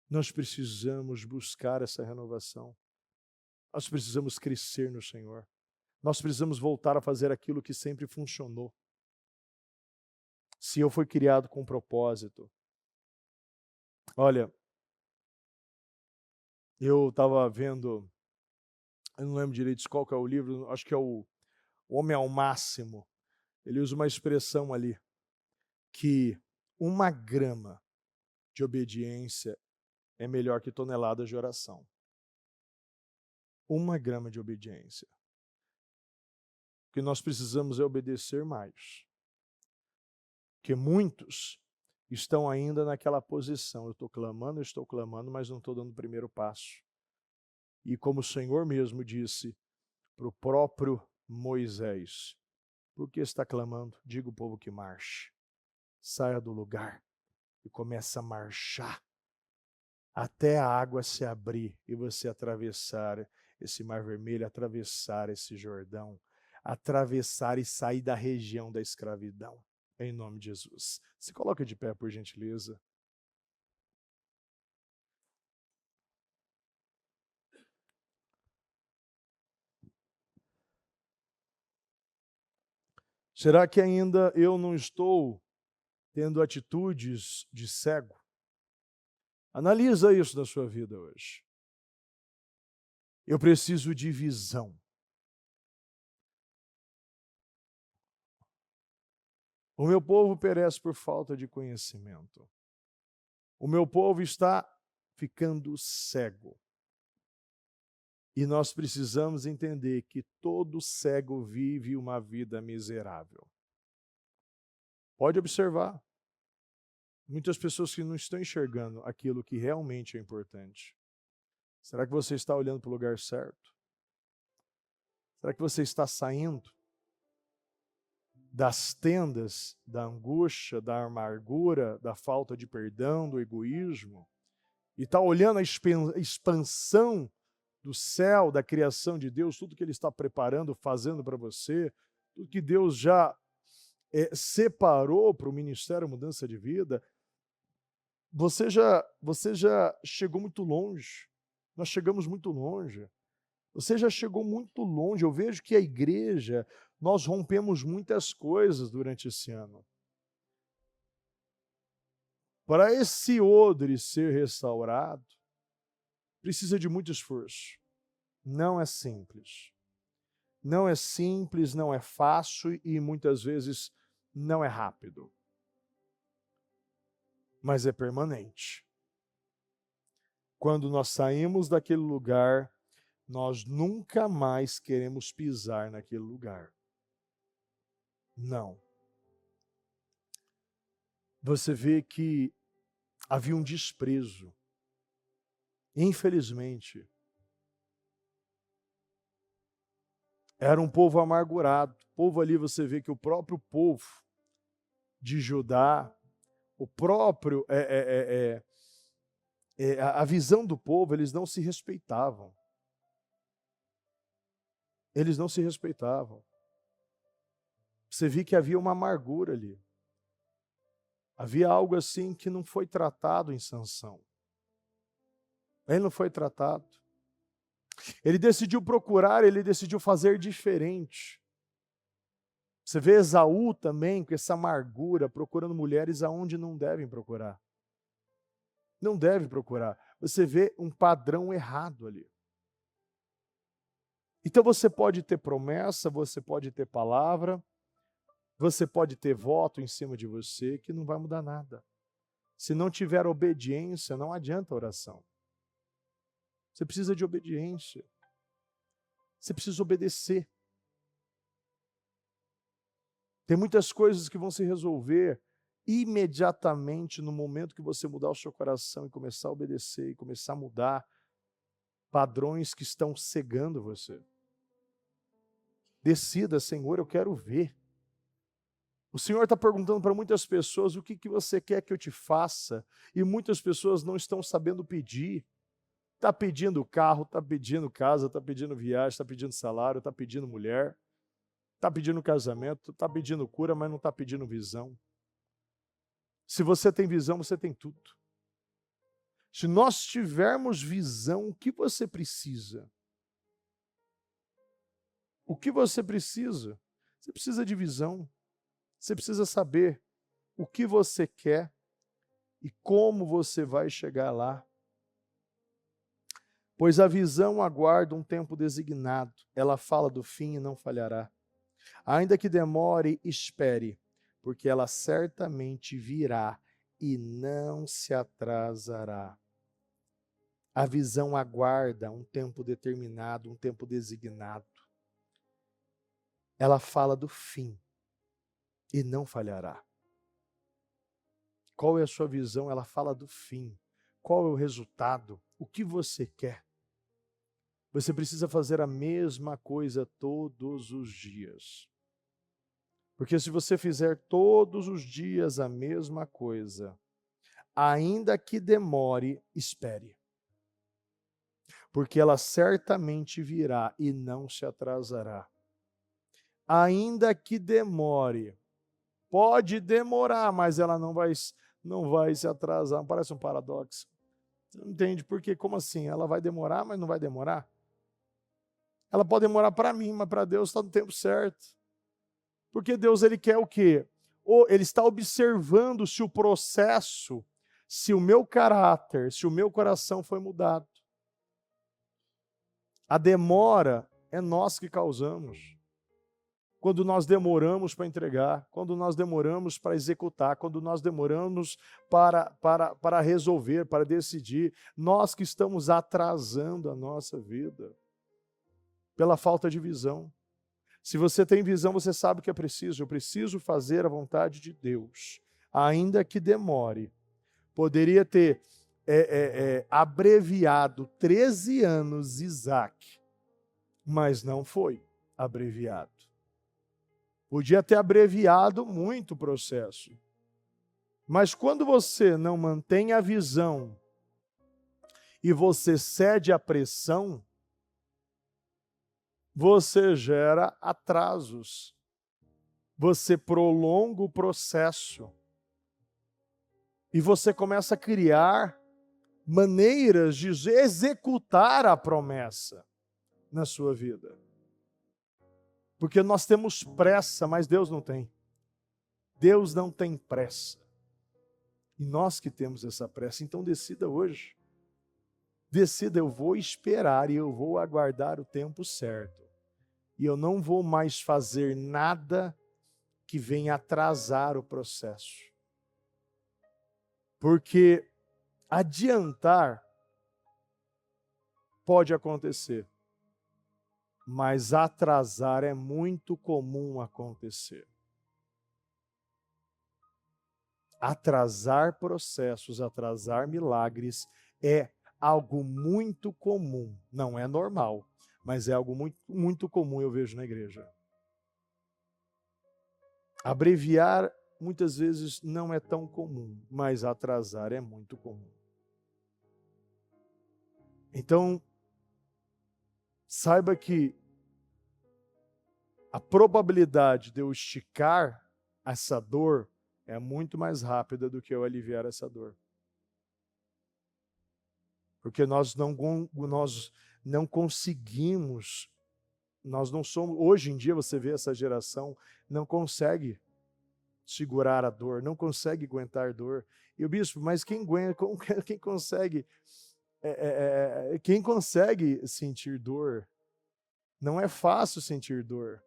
Nós precisamos buscar essa renovação. Nós precisamos crescer no Senhor. Nós precisamos voltar a fazer aquilo que sempre funcionou. Se eu fui criado com propósito. Olha, eu estava vendo, eu não lembro direito qual que é o livro, acho que é o Homem ao Máximo. Ele usa uma expressão ali, que 1 grama de obediência é melhor que toneladas de oração. 1 grama de obediência. O que nós precisamos é obedecer mais. Porque muitos estão ainda naquela posição. Eu estou clamando, mas não estou dando o primeiro passo. E como o Senhor mesmo disse para o próprio Moisés, por que está clamando? Diga ao povo que marche. Saia do lugar e comece a marchar até a água se abrir e você atravessar esse Mar Vermelho, atravessar esse Jordão, atravessar e sair da região da escravidão. Em nome de Jesus. Se coloca de pé, por gentileza. Será que ainda eu não estou tendo atitudes de cego? Analisa isso na sua vida hoje. Eu preciso de visão. O meu povo perece por falta de conhecimento. O meu povo está ficando cego. E nós precisamos entender que todo cego vive uma vida miserável. Pode observar. Muitas pessoas que não estão enxergando aquilo que realmente é importante. Será que você está olhando para o lugar certo? Será que você está saindo das tendas da angústia, da amargura, da falta de perdão, do egoísmo? E está olhando a expansão do céu, da criação de Deus, tudo que Ele está preparando, fazendo para você, tudo que Deus já separou para o Ministério Mudança de Vida? Você já chegou muito longe. Nós chegamos muito longe. Você já chegou muito longe. Eu vejo que a igreja, nós rompemos muitas coisas durante esse ano. Para esse odre ser restaurado, precisa de muito esforço. Não é simples. Não é simples, não é fácil e muitas vezes não é rápido. Mas é permanente. Quando nós saímos daquele lugar, nós nunca mais queremos pisar naquele lugar. Não. Você vê que havia um desprezo. Infelizmente. Era um povo amargurado. O povo ali, você vê que o próprio povo de Judá, o próprio, a visão do povo, eles não se respeitavam. Eles não se respeitavam. Você vê que havia uma amargura ali. Havia algo assim que não foi tratado em Sansão. Ele não foi tratado. Ele decidiu procurar, ele decidiu fazer diferente. Você vê Esaú também com essa amargura, procurando mulheres aonde não devem procurar. Não deve procurar. Você vê um padrão errado ali. Então você pode ter promessa, você pode ter palavra, você pode ter voto em cima de você, que não vai mudar nada. Se não tiver obediência, não adianta a oração. Você precisa de obediência. Você precisa obedecer. Tem muitas coisas que vão se resolver imediatamente no momento que você mudar o seu coração e começar a obedecer, e começar a mudar padrões que estão cegando você. Decida, Senhor, eu quero ver. O Senhor está perguntando para muitas pessoas o que você quer que eu te faça, e muitas pessoas não estão sabendo pedir. Está pedindo carro, está pedindo casa, está pedindo viagem, está pedindo salário, está pedindo mulher, está pedindo casamento, está pedindo cura, mas não está pedindo visão. Se você tem visão, você tem tudo. Se nós tivermos visão, o que você precisa? O que você precisa? Você precisa de visão. Você precisa saber o que você quer e como você vai chegar lá. Pois a visão aguarda um tempo designado. Ela fala do fim e não falhará. Ainda que demore, espere, porque ela certamente virá e não se atrasará. A visão aguarda um tempo determinado, um tempo designado. Ela fala do fim e não falhará. Qual é a sua visão? Ela fala do fim. Qual é o resultado? O que você quer? Você precisa fazer a mesma coisa todos os dias. Porque se você fizer todos os dias a mesma coisa, ainda que demore, espere. Porque ela certamente virá e não se atrasará. Ainda que demore, pode demorar, mas ela não vai se atrasar. Parece um paradoxo. Você não entende por quê? Como assim? Ela vai demorar, mas não vai demorar? Ela pode demorar para mim, mas para Deus está no tempo certo. Porque Deus, Ele quer o quê? Ele está observando se o processo, se o meu caráter, se o meu coração foi mudado. A demora é nós que causamos. Quando nós demoramos para entregar, quando nós demoramos para executar, quando nós demoramos para resolver, para decidir, nós que estamos atrasando a nossa vida pela falta de visão. Se você tem visão, você sabe o que é preciso. Eu preciso fazer a vontade de Deus, ainda que demore, Poderia ter abreviado 13 anos Isaac, mas não foi abreviado. Podia ter abreviado muito o processo. Mas quando você não mantém a visão e você cede à pressão, você gera atrasos. Você prolonga o processo. E você começa a criar maneiras de executar a promessa na sua vida. Porque nós temos pressa, mas Deus não tem. Deus não tem pressa. E nós que temos essa pressa, então decida hoje. Decida, eu vou esperar e eu vou aguardar o tempo certo. E eu não vou mais fazer nada que venha atrasar o processo. Porque adiantar pode acontecer, mas atrasar é muito comum acontecer. Atrasar processos, atrasar milagres é algo muito comum. Não é normal, mas é algo muito comum, eu vejo na igreja. Abreviar muitas vezes não é tão comum, mas atrasar é muito comum. Então, saiba que a probabilidade de eu esticar essa dor é muito mais rápida do que eu aliviar essa dor. Porque nós não conseguimos, nós não somos, hoje em dia você vê essa geração, não consegue segurar a dor, não consegue aguentar dor. E o bispo, mas quem aguenta, quem consegue, quem consegue sentir dor? Não é fácil sentir dor.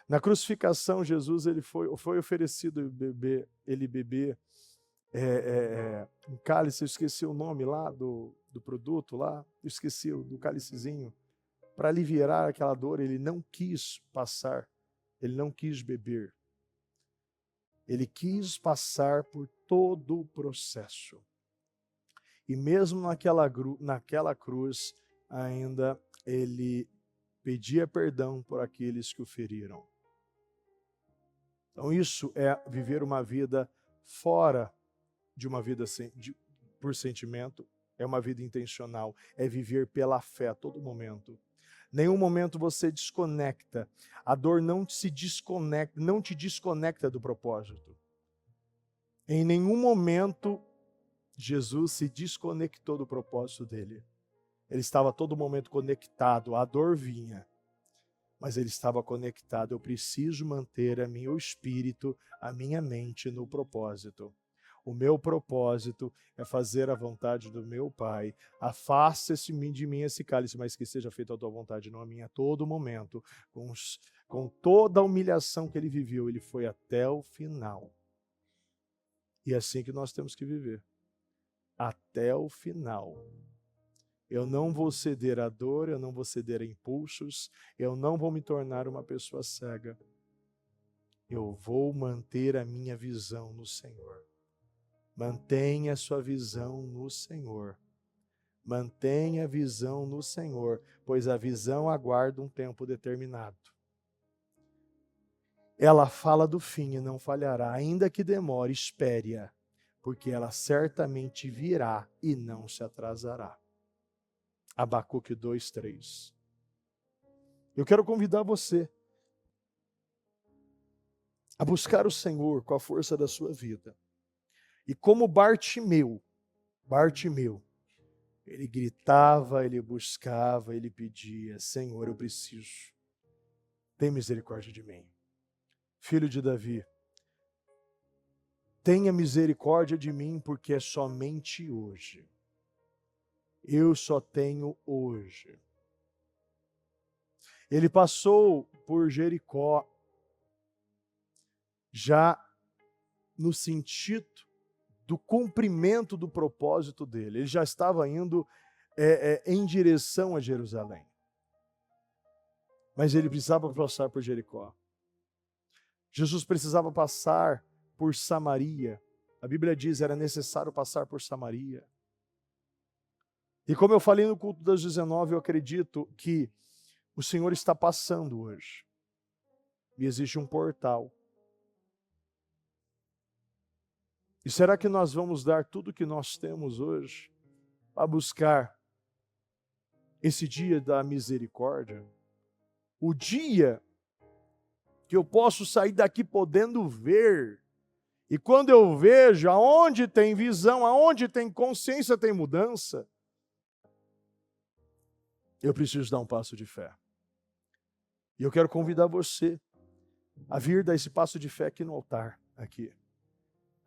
Na crucificação, Jesus ele foi oferecido beber um cálice, eu esqueci o nome lá do produto lá, eu esqueci do cálicezinho, para aliviar aquela dor. Ele não quis passar, ele não quis beber. Ele quis passar por todo o processo. E mesmo naquela cruz, ainda ele pedia perdão por aqueles que o feriram. Então isso é viver uma vida fora de uma vida por sentimento, é uma vida intencional, é viver pela fé a todo momento. Nenhum momento você desconecta. A dor não te desconecta do propósito. Em nenhum momento Jesus se desconectou do propósito dele. Ele estava a todo momento conectado, a dor vinha, mas ele estava conectado. Eu preciso manter o meu espírito, a minha mente no propósito. O meu propósito é fazer a vontade do meu Pai. Afasta-se de mim esse cálice, mas que seja feita a tua vontade, não a minha. A todo momento, com toda a humilhação que ele viveu, ele foi até o final. E é assim que nós temos que viver. Até o final. Eu não vou ceder à dor, eu não vou ceder a impulsos, eu não vou me tornar uma pessoa cega. Eu vou manter a minha visão no Senhor. Mantenha a sua visão no Senhor. Mantenha a visão no Senhor, pois a visão aguarda um tempo determinado. Ela fala do fim e não falhará, ainda que demore, espere-a, porque ela certamente virá e não se atrasará. Abacuque 2:3. Eu quero convidar você a buscar o Senhor com a força da sua vida. E como Bartimeu, ele gritava, ele buscava, ele pedia: Senhor, eu preciso. Tem misericórdia de mim. Filho de Davi, tenha misericórdia de mim, porque é somente hoje. Eu só tenho hoje. Ele passou por Jericó já no sentido do cumprimento do propósito dele. Ele já estava indo em direção a Jerusalém. Mas ele precisava passar por Jericó. Jesus precisava passar por Samaria. A Bíblia diz que era necessário passar por Samaria. E como eu falei no culto das 19, eu acredito que o Senhor está passando hoje. E existe um portal. E será que nós vamos dar tudo o que nós temos hoje para buscar esse dia da misericórdia? O dia que eu posso sair daqui podendo ver. E quando eu vejo, aonde tem visão, aonde tem consciência, tem mudança. Eu preciso dar um passo de fé. E eu quero convidar você a vir dar esse passo de fé aqui no altar, aqui.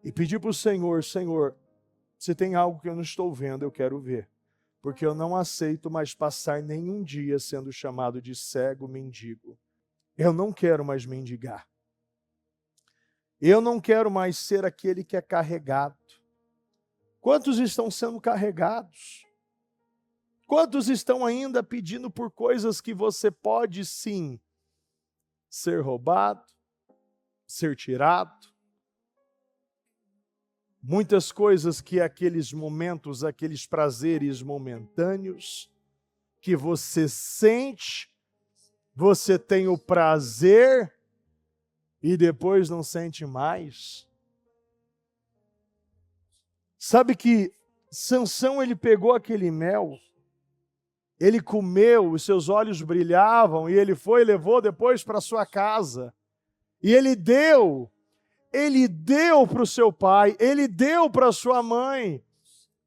E pedir para o Senhor, Senhor, se tem algo que eu não estou vendo, eu quero ver. Porque eu não aceito mais passar nenhum dia sendo chamado de cego, mendigo. Eu não quero mais mendigar. Eu não quero mais ser aquele que é carregado. Quantos estão sendo carregados? Quantos estão ainda pedindo por coisas que você pode sim ser roubado, ser tirado? Muitas coisas que aqueles momentos, aqueles prazeres momentâneos, que você sente, você tem o prazer e depois não sente mais. Sabe que Sansão, ele pegou aquele mel, ele comeu, os seus olhos brilhavam, e ele foi e levou depois para sua casa. E ele deu para o seu pai, ele deu para sua mãe.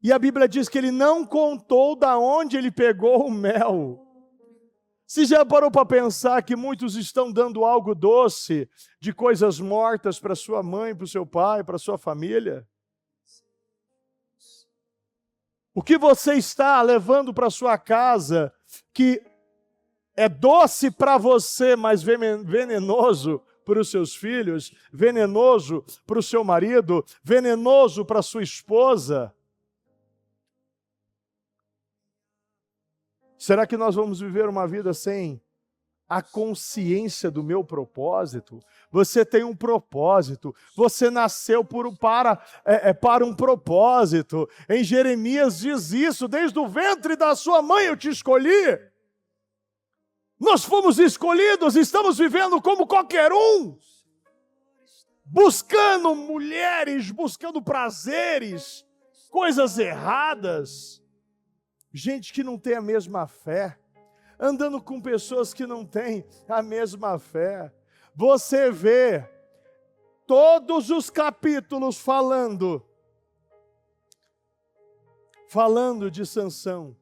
E a Bíblia diz que ele não contou da onde ele pegou o mel. Você já parou para pensar que muitos estão dando algo doce, de coisas mortas para sua mãe, para o seu pai, para sua família? O que você está levando para sua casa, que é doce para você, mas venenoso para os seus filhos, venenoso para o seu marido, venenoso para a sua esposa? Será que nós vamos viver uma vida sem a consciência do meu propósito? Você tem um propósito, você nasceu para um propósito. Em Jeremias diz isso: desde o ventre da sua mãe eu te escolhi. Nós fomos escolhidos, estamos vivendo como qualquer um, buscando mulheres, buscando prazeres, coisas erradas, gente que não tem a mesma fé, andando com pessoas que não têm a mesma fé. Você vê todos os capítulos falando de Sansão.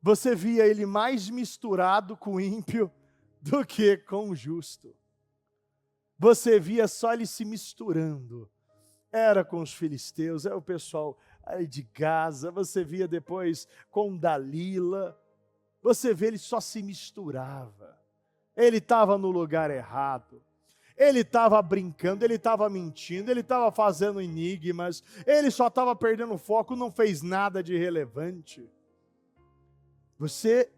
Você via ele mais misturado com o ímpio do que com o justo. Você via só ele se misturando. Era com os filisteus, era o pessoal aí de Gaza. Você via depois com Dalila. Você vê, ele só se misturava. Ele estava no lugar errado. Ele estava brincando, ele estava mentindo, ele estava fazendo enigmas. Ele só estava perdendo foco, não fez nada de relevante. Você,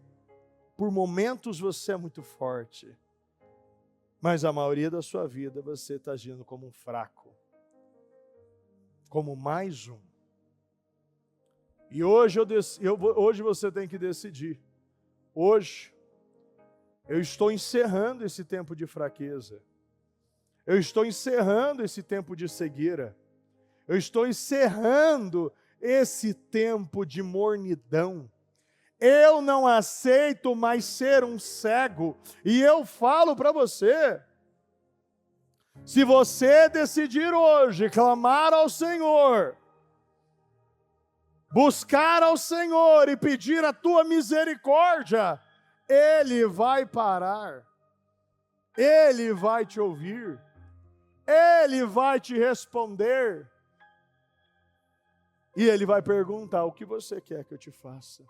por momentos, você é muito forte. Mas a maioria da sua vida você está agindo como um fraco. Como mais um. E hoje hoje você tem que decidir. Hoje, eu estou encerrando esse tempo de fraqueza. Eu estou encerrando esse tempo de cegueira. Eu estou encerrando esse tempo de mornidão. Eu não aceito mais ser um cego. E eu falo para você, se você decidir hoje clamar ao Senhor, buscar ao Senhor e pedir a tua misericórdia, Ele vai parar, Ele vai te ouvir, Ele vai te responder, e Ele vai perguntar: o que você quer que eu te faça?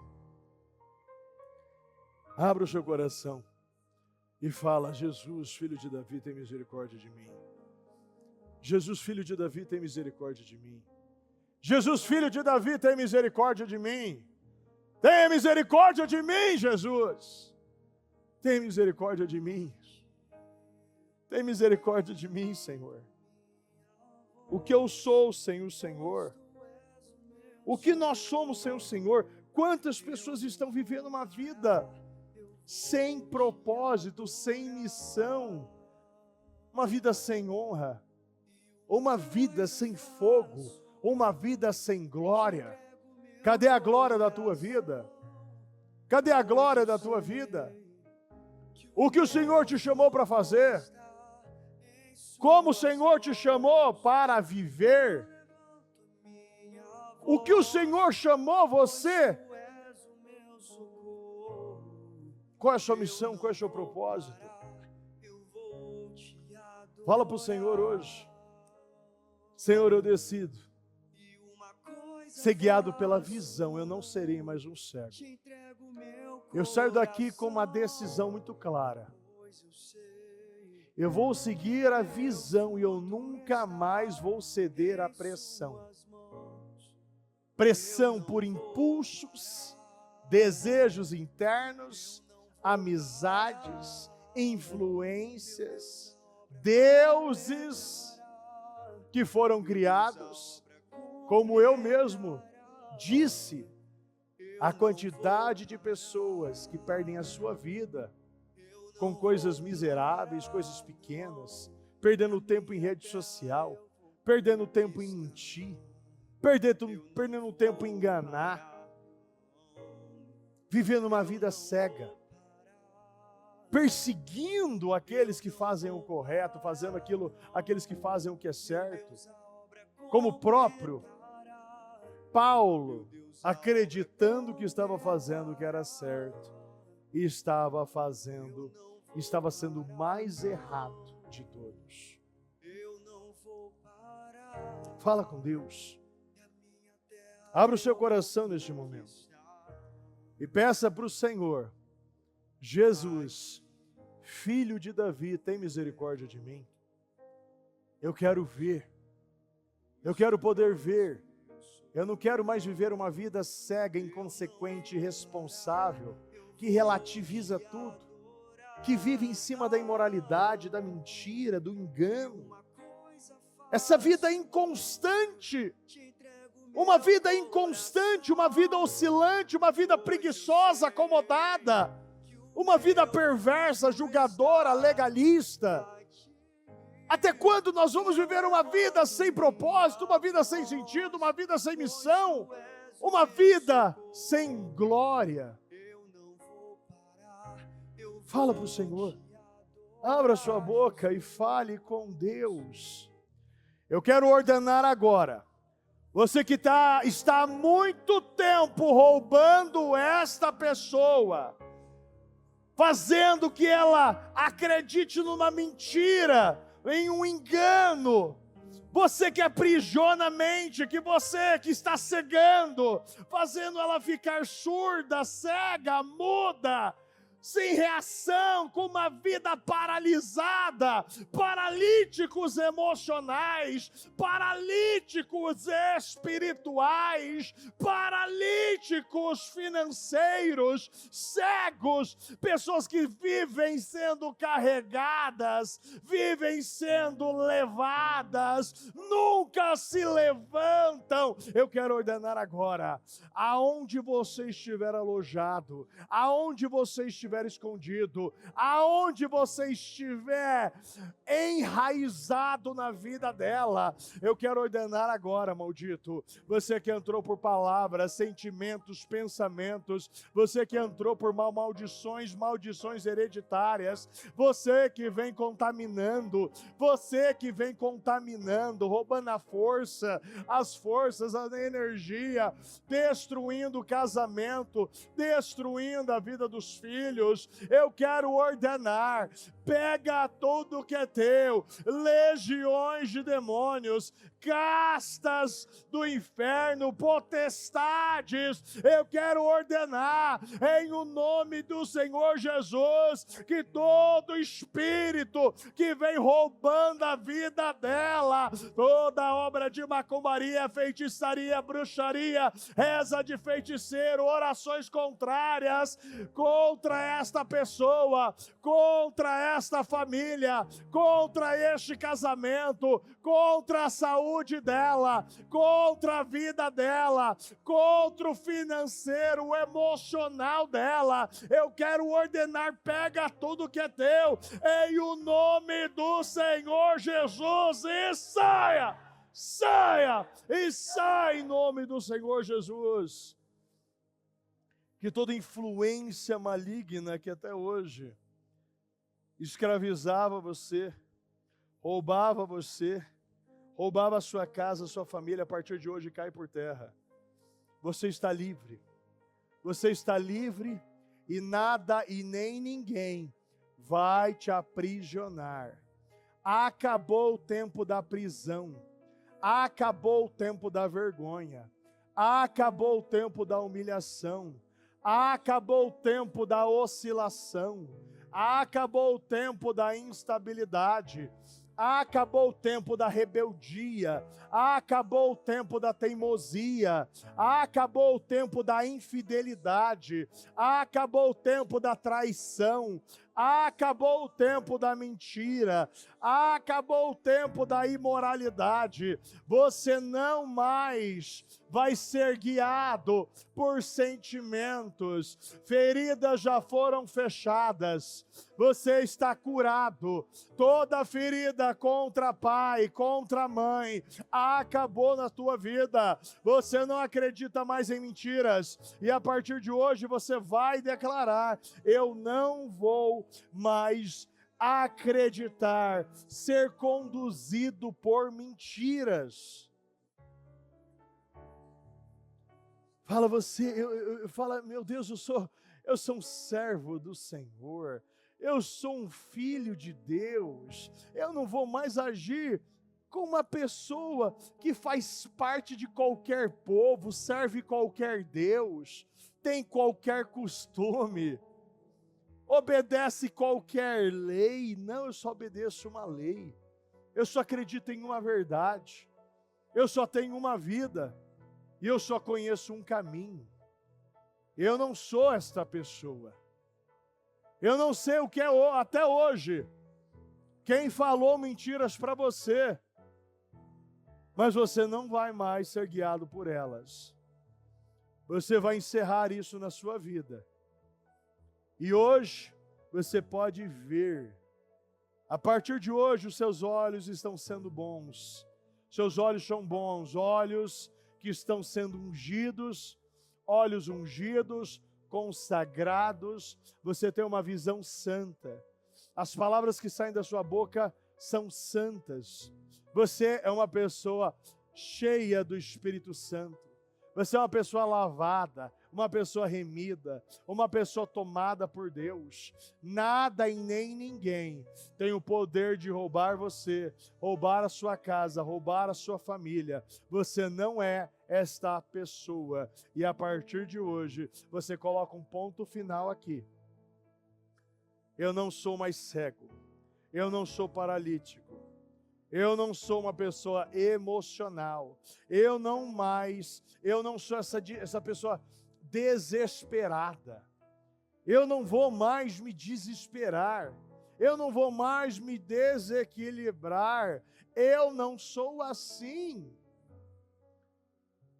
Abra o seu coração e fala: Jesus, filho de Davi, tem misericórdia de mim. Jesus, filho de Davi, tem misericórdia de mim. Jesus, filho de Davi, tem misericórdia de mim. Tenha misericórdia de mim, Jesus. Tem misericórdia de mim. Tem misericórdia de mim, Senhor. o que eu sou sem o Senhor? O que nós somos sem o Senhor? Quantas pessoas estão vivendo uma vida sem propósito, sem missão, uma vida sem honra, ou uma vida sem fogo, ou uma vida sem glória? Cadê a glória da tua vida? Cadê a glória da tua vida? O que o Senhor te chamou para fazer? Como o Senhor te chamou para viver? O que o Senhor chamou você? Qual é a sua missão? Qual é o seu propósito? Fala para o Senhor hoje. Senhor, eu decido ser guiado pela visão. Eu não serei mais um cego. Eu saio daqui com uma decisão muito clara. Eu vou seguir a visão e eu nunca mais vou ceder à pressão. Pressão por impulsos, desejos internos, amizades, influências, deuses que foram criados, como eu mesmo disse, a quantidade de pessoas que perdem a sua vida com coisas miseráveis, coisas pequenas, perdendo tempo em rede social, perdendo tempo em mentir, perdendo tempo em enganar, vivendo uma vida cega, perseguindo aqueles que fazem o correto, fazendo aqueles que fazem o que é certo, como o próprio Paulo, acreditando que estava fazendo o que era certo, e estava sendo o mais errado de todos. Fala com Deus. Abra o seu coração neste momento e peça para o Senhor: Jesus, Filho de Davi, tem misericórdia de mim. Eu quero ver. Eu quero poder ver. Eu não quero mais viver uma vida cega, inconsequente, irresponsável, que relativiza tudo, que vive em cima da imoralidade, da mentira, do engano. Essa vida inconstante, uma vida inconstante, uma vida oscilante, uma vida preguiçosa, acomodada, uma vida perversa, julgadora, legalista. Até quando nós vamos viver uma vida sem propósito, uma vida sem sentido, uma vida sem missão, uma vida sem glória? Fala para o Senhor, abra sua boca e fale com Deus. Eu quero ordenar agora, você que está há muito tempo roubando esta pessoa, fazendo que ela acredite numa mentira, em um engano, você que aprisiona a mente, você que está cegando, fazendo ela ficar surda, cega, muda, sem reação, com uma vida paralisada, paralíticos emocionais, paralíticos espirituais, paralíticos financeiros, cegos, pessoas que vivem sendo carregadas, vivem sendo levadas, nunca se levantam. Eu quero ordenar agora, aonde você estiver alojado, aonde você estiver escondido, aonde você estiver enraizado na vida dela, eu quero ordenar agora, maldito, você que entrou por palavras, sentimentos, pensamentos, você que entrou por maldições hereditárias, você que vem contaminando, roubando as forças, a energia, destruindo o casamento, destruindo a vida dos filhos. Eu quero ordenar, pega tudo que é teu, legiões de demônios, castas do inferno, potestades, eu quero ordenar, em o nome do Senhor Jesus, que todo espírito que vem roubando a vida dela, toda obra de macumbaria, feitiçaria, bruxaria, reza de feiticeiro, orações contrárias contra esta pessoa, contra esta família, contra este casamento, contra a saúde dela, contra a vida dela, contra o financeiro, o emocional dela. Eu quero ordenar, pega tudo que é teu, em o nome do Senhor Jesus, e saia, saia, e sai em nome do Senhor Jesus. Que toda influência maligna que até hoje escravizava você, roubava a sua casa, a sua família, a partir de hoje cai por terra. Você está livre. Você está livre e nada e nem ninguém vai te aprisionar. Acabou o tempo da prisão. Acabou o tempo da vergonha. Acabou o tempo da humilhação. Acabou o tempo da oscilação. Acabou o tempo da instabilidade. Acabou o tempo da rebeldia. Acabou o tempo da teimosia. Acabou o tempo da infidelidade. Acabou o tempo da traição. Acabou o tempo da mentira. Acabou o tempo da imoralidade. Você não mais vai ser guiado por sentimentos. Feridas já foram fechadas. Você está curado. Toda ferida contra pai, contra mãe, acabou na tua vida. Você não acredita mais em mentiras. E a partir de hoje você vai declarar: eu não vou mais acreditar, ser conduzido por mentiras. Fala você, fala, meu Deus, eu sou um servo do Senhor, eu sou um filho de Deus, eu não vou mais agir como uma pessoa que faz parte de qualquer povo, serve qualquer Deus, tem qualquer costume, obedece qualquer lei. Não, eu só obedeço uma lei, eu só acredito em uma verdade, eu só tenho uma vida, e eu só conheço um caminho. Eu não sou esta pessoa. Eu não sei o que é até hoje quem falou mentiras para você, mas você não vai mais ser guiado por elas. Você vai encerrar isso na sua vida. E hoje você pode ver. A partir de hoje os seus olhos estão sendo bons. Seus olhos são bons, olhos que estão sendo ungidos, olhos ungidos, consagrados. Você tem uma visão santa. As palavras que saem da sua boca são santas. Você é uma pessoa cheia do Espírito Santo. Você é uma pessoa lavada, uma pessoa remida, uma pessoa tomada por Deus. Nada e nem ninguém tem o poder de roubar você, roubar a sua casa, roubar a sua família. Você não é esta pessoa. E a partir de hoje, você coloca um ponto final aqui. Eu não sou mais cego. Eu não sou paralítico. Eu não sou uma pessoa emocional. Eu não sou essa pessoa desesperada. Eu não vou mais me desesperar. Eu não vou mais me desequilibrar. Eu não sou assim.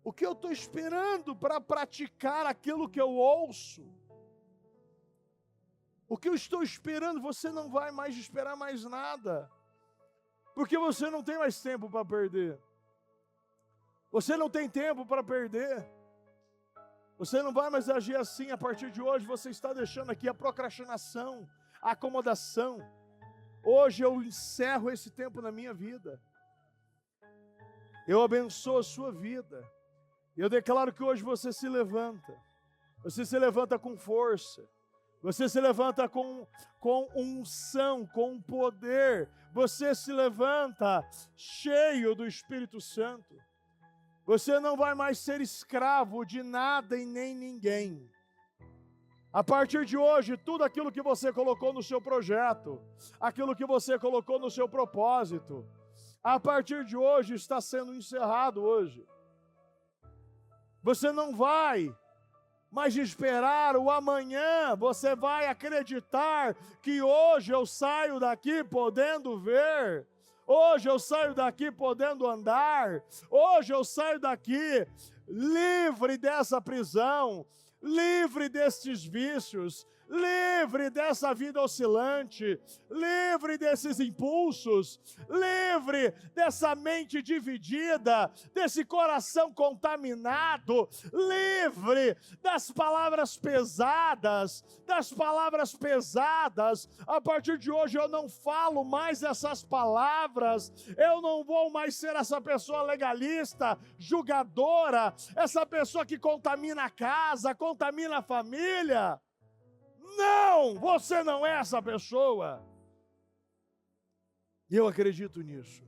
O que eu estou esperando para praticar aquilo que eu ouço? O que eu estou esperando? Você não vai mais esperar mais nada. Porque você não tem mais tempo para perder. Você não tem tempo para perder. Você não vai mais agir assim. A partir de hoje você está deixando aqui a procrastinação, a acomodação. Hoje eu encerro esse tempo na minha vida. Eu abençoo a sua vida. Eu declaro que hoje você se levanta. Você se levanta com força. Você se levanta com unção, com poder. Você se levanta cheio do Espírito Santo. Você não vai mais ser escravo de nada e nem ninguém. A partir de hoje, tudo aquilo que você colocou no seu projeto, aquilo que você colocou no seu propósito, a partir de hoje está sendo encerrado hoje. Você não vai mais esperar o amanhã, você vai acreditar que hoje eu saio daqui podendo ver. Hoje eu saio daqui podendo andar. Hoje eu saio daqui livre dessa prisão, livre destes vícios, livre dessa vida oscilante, livre desses impulsos, livre dessa mente dividida, desse coração contaminado, livre das palavras pesadas, A partir de hoje eu não falo mais essas palavras, eu não vou mais ser essa pessoa legalista, julgadora, essa pessoa que contamina a casa, contamina a família. Não, você não é essa pessoa. E eu acredito nisso.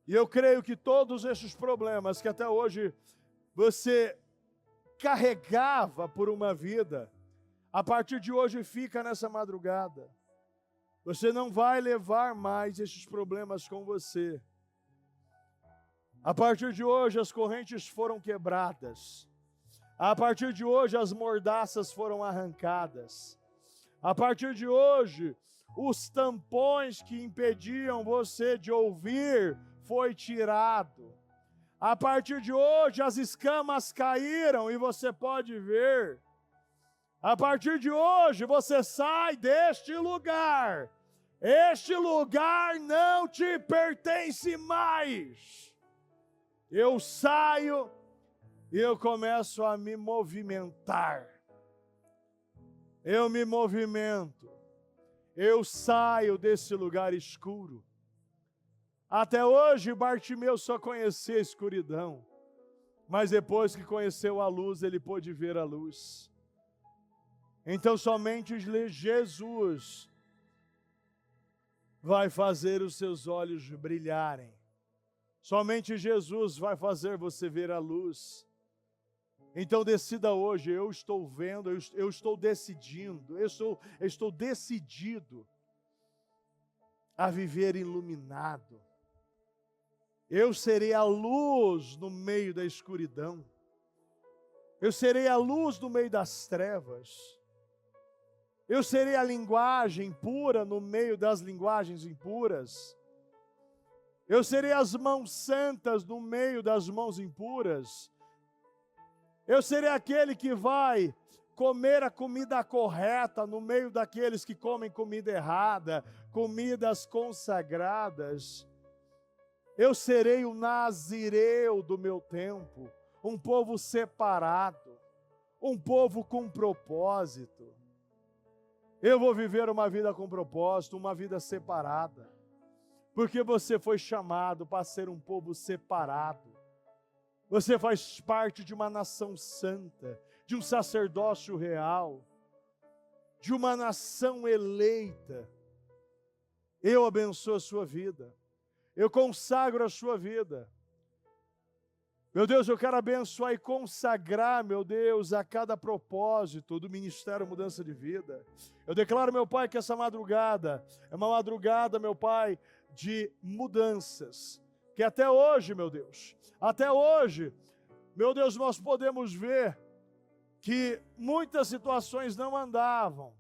E eu creio que todos esses problemas que até hoje você carregava por uma vida, a partir de hoje fica nessa madrugada. Você não vai levar mais esses problemas com você. A partir de hoje as correntes foram quebradas. A partir de hoje as mordaças foram arrancadas. A partir de hoje, os tampões que impediam você de ouvir foi tirado. A partir de hoje as escamas caíram e você pode ver. A partir de hoje você sai deste lugar. Este lugar não te pertence mais. Eu saio e eu começo a me movimentar. Eu me movimento. Eu saio desse lugar escuro. Até hoje, Bartimeu só conhecia a escuridão. Mas depois que conheceu a luz, ele pôde ver a luz. Então somente Jesus vai fazer os seus olhos brilharem. Somente Jesus vai fazer você ver a luz. Então decida hoje, eu estou vendo, eu estou decidindo, eu estou decidido a viver iluminado. Eu serei a luz no meio da escuridão. Eu serei a luz no meio das trevas. Eu serei a linguagem pura no meio das linguagens impuras. Eu serei as mãos santas no meio das mãos impuras. Eu serei aquele que vai comer a comida correta no meio daqueles que comem comida errada, comidas consagradas. Eu serei o nazireu do meu tempo, um povo separado, um povo com propósito. Eu vou viver uma vida com propósito, uma vida separada, porque você foi chamado para ser um povo separado. Você faz parte de uma nação santa, de um sacerdócio real, de uma nação eleita. Eu abençoo a sua vida. Eu consagro a sua vida. Meu Deus, eu quero abençoar e consagrar, meu Deus, a cada propósito do Ministério Mudança de Vida. Eu declaro, meu Pai, que essa madrugada é uma madrugada, meu Pai, de mudanças. Que até hoje, meu Deus, até hoje, meu Deus, nós podemos ver que muitas situações não andavam,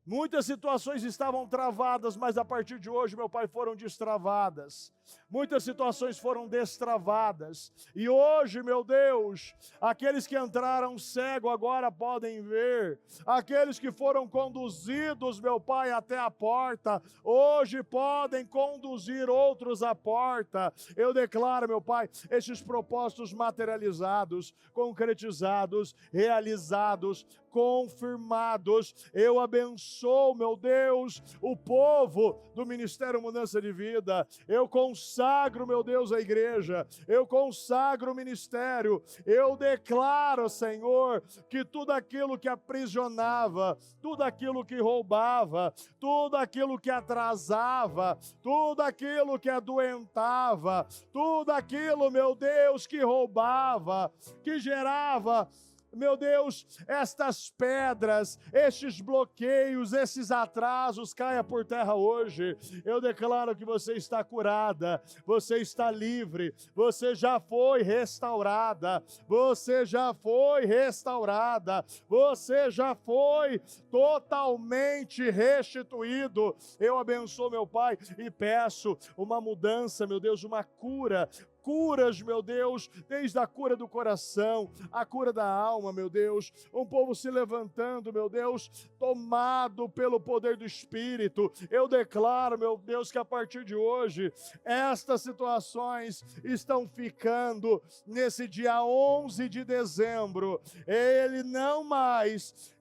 muitas situações estavam travadas, mas a partir de hoje, meu Pai, foram destravadas. Muitas situações foram destravadas. E hoje, meu Deus, aqueles que entraram cego agora podem ver. Aqueles que foram conduzidos, meu Pai, até a porta, hoje podem conduzir outros à porta. Eu declaro, meu Pai, esses propósitos materializados, concretizados, realizados, confirmados. Eu abençoo, meu Deus, o povo do Ministério Mudança de Vida. Eu consagro, meu Deus, a igreja. Eu consagro o ministério. Eu declaro, Senhor, que tudo aquilo que aprisionava, tudo aquilo que roubava, tudo aquilo que atrasava, tudo aquilo que adoentava, tudo aquilo, meu Deus, que roubava, que gerava meu Deus, estas pedras, estes bloqueios, esses atrasos caia por terra hoje. Eu declaro que você está curada, você está livre, você já foi restaurada, você já foi restaurada, você já foi totalmente restituído. Eu abençoo, meu Pai, e peço uma mudança, meu Deus, uma cura. Curas, meu Deus, desde a cura do coração, a cura da alma, meu Deus, um povo se levantando, meu Deus, tomado pelo poder do Espírito. Eu declaro, meu Deus, que a partir de hoje, estas situações estão ficando nesse dia 11 de dezembro. Ele não mais,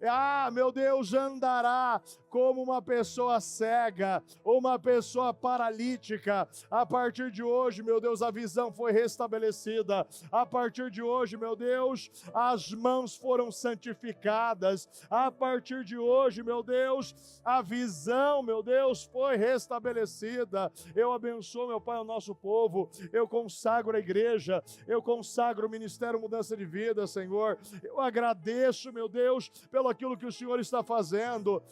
meu Deus, andará como uma pessoa cega, ou uma pessoa paralítica. A partir de hoje, meu Deus, a visão foi restabelecida. A partir de hoje, meu Deus, as mãos foram santificadas. A partir de hoje, meu Deus, a visão, meu Deus, foi restabelecida. Eu abençoo, meu Pai, o nosso povo. Eu consagro a igreja. Eu consagro o Ministério Mudança de Vida, Senhor. Eu agradeço, meu Deus, pelo aquilo que o Senhor está fazendo.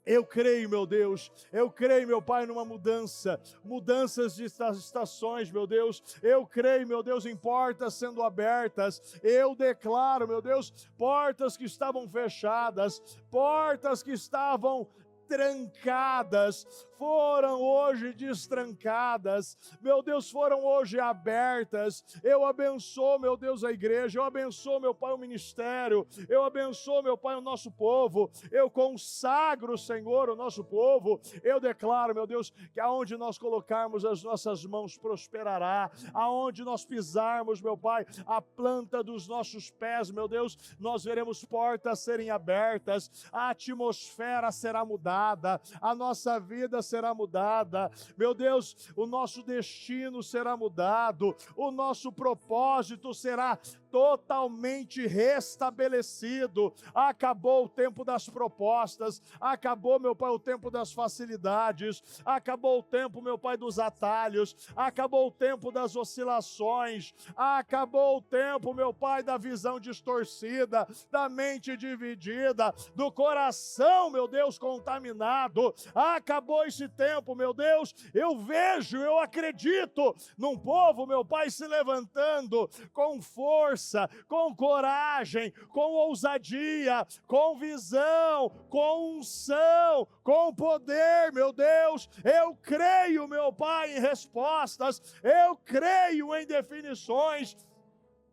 Eu creio, meu Deus, eu creio, meu Pai, numa mudanças de estações, meu Deus. Eu creio, meu Deus, em portas sendo abertas. Eu declaro, meu Deus, portas que estavam fechadas, portas que estavam trancadas, foram hoje destrancadas, meu Deus, foram hoje abertas. Eu abençoo, meu Deus, a igreja, eu abençoo, meu Pai, o ministério, eu abençoo, meu Pai, o nosso povo, eu consagro, Senhor, o nosso povo. Eu declaro, meu Deus, que aonde nós colocarmos as nossas mãos prosperará, aonde nós pisarmos, meu Pai, a planta dos nossos pés, meu Deus, nós veremos portas serem abertas, a atmosfera será mudada, a nossa vida será mudada, meu Deus, o nosso destino será mudado, o nosso propósito será totalmente restabelecido. Acabou o tempo das propostas, acabou, meu Pai, o tempo das facilidades, acabou o tempo, meu Pai, dos atalhos, acabou o tempo das oscilações, acabou o tempo, meu Pai, da visão distorcida, da mente dividida, do coração, meu Deus, contaminado. Acabou esse tempo, meu Deus. Eu vejo, eu acredito num povo, meu Pai, se levantando com força, com coragem, com ousadia, com visão, com unção, com poder, meu Deus. Eu creio, meu Pai, em respostas, eu creio em definições.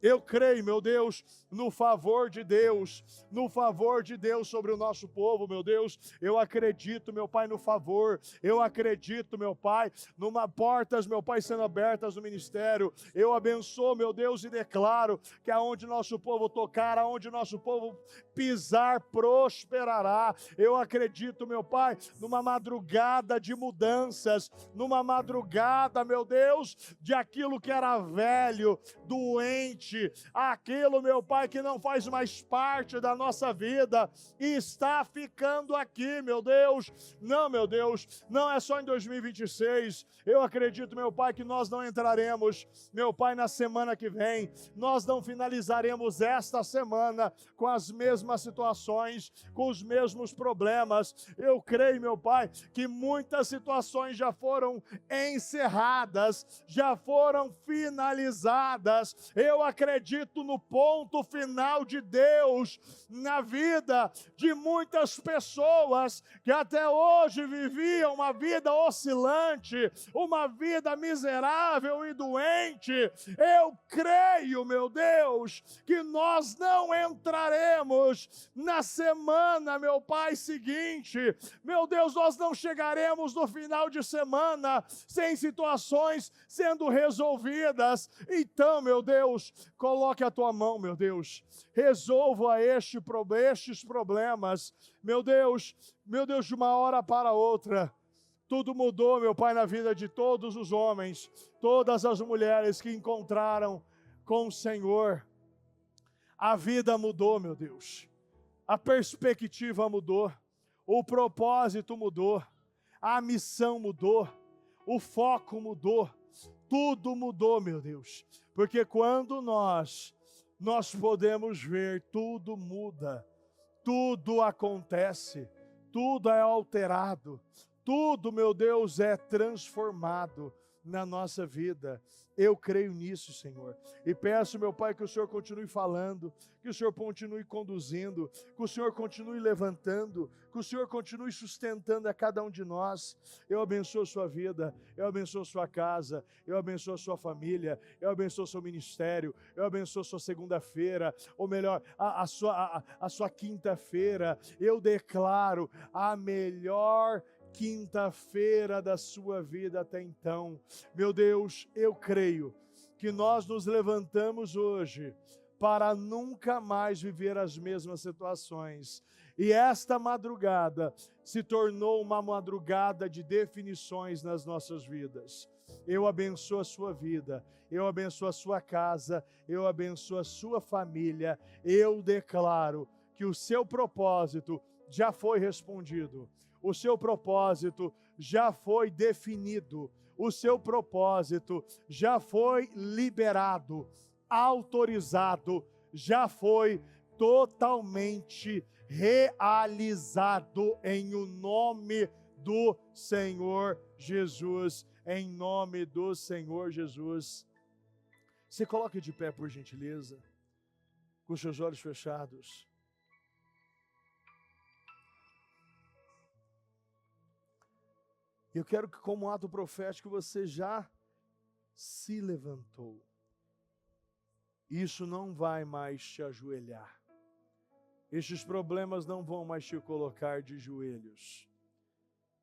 Eu creio, meu Deus, no favor de Deus sobre o nosso povo, meu Deus. Eu acredito, meu Pai, no favor. Eu acredito, meu Pai, numa portas, meu Pai, sendo abertas no ministério. Eu abençoo, meu Deus, e declaro que aonde nosso povo tocar, aonde nosso povo pisar, prosperará. Eu acredito, meu Pai, numa madrugada de mudanças, numa madrugada, meu Deus, de aquilo que era velho, doente, aquilo, meu Pai, que não faz mais parte da nossa vida, está ficando aqui, meu Deus. Não, meu Deus, não é só em 2026. Eu acredito, meu Pai, que nós não entraremos, meu Pai, na semana que vem. Nós não finalizaremos esta semana com as mesmas situações, com os mesmos problemas. Eu creio, meu Pai, que muitas situações já foram encerradas, já foram finalizadas. Eu acredito no ponto final de Deus na vida de muitas pessoas que até hoje viviam uma vida oscilante, uma vida miserável e doente. Eu creio, meu Deus, que nós não entraremos na semana, meu Pai, seguinte. Meu Deus, nós não chegaremos no final de semana sem situações sendo resolvidas. Então, meu Deus, coloque a tua mão, meu Deus, resolva estes problemas, meu Deus, de uma hora para outra. Tudo mudou, meu Pai, na vida de todos os homens, todas as mulheres que encontraram com o Senhor. A vida mudou, meu Deus, a perspectiva mudou, o propósito mudou, a missão mudou, o foco mudou, tudo mudou, meu Deus, porque quando nós nós podemos ver, tudo muda, tudo acontece, tudo é alterado, tudo, meu Deus, é transformado na nossa vida. Eu creio nisso, Senhor. E peço, meu Pai, que o Senhor continue falando, que o Senhor continue conduzindo, que o Senhor continue levantando, que o Senhor continue sustentando a cada um de nós. Eu abençoo a sua vida, eu abençoo a sua casa, eu abençoo a sua família, eu abençoo o seu ministério, eu abençoo a sua segunda-feira, ou melhor, a sua quinta-feira. Eu declaro a melhor quinta-feira da sua vida até então. Meu Deus, eu creio que nós nos levantamos hoje para nunca mais viver as mesmas situações. E esta madrugada se tornou uma madrugada de definições nas nossas vidas. Eu abençoo a sua vida, eu abençoo a sua casa, eu abençoo a sua família. Eu declaro que o seu propósito já foi respondido. O seu propósito já foi definido, o seu propósito já foi liberado, autorizado, já foi totalmente realizado em o nome do Senhor Jesus, em nome do Senhor Jesus. Se coloque de pé, por gentileza, com seus olhos fechados. Eu quero que, como ato profético, você já se levantou. Isso não vai mais te ajoelhar. Estes problemas não vão mais te colocar de joelhos.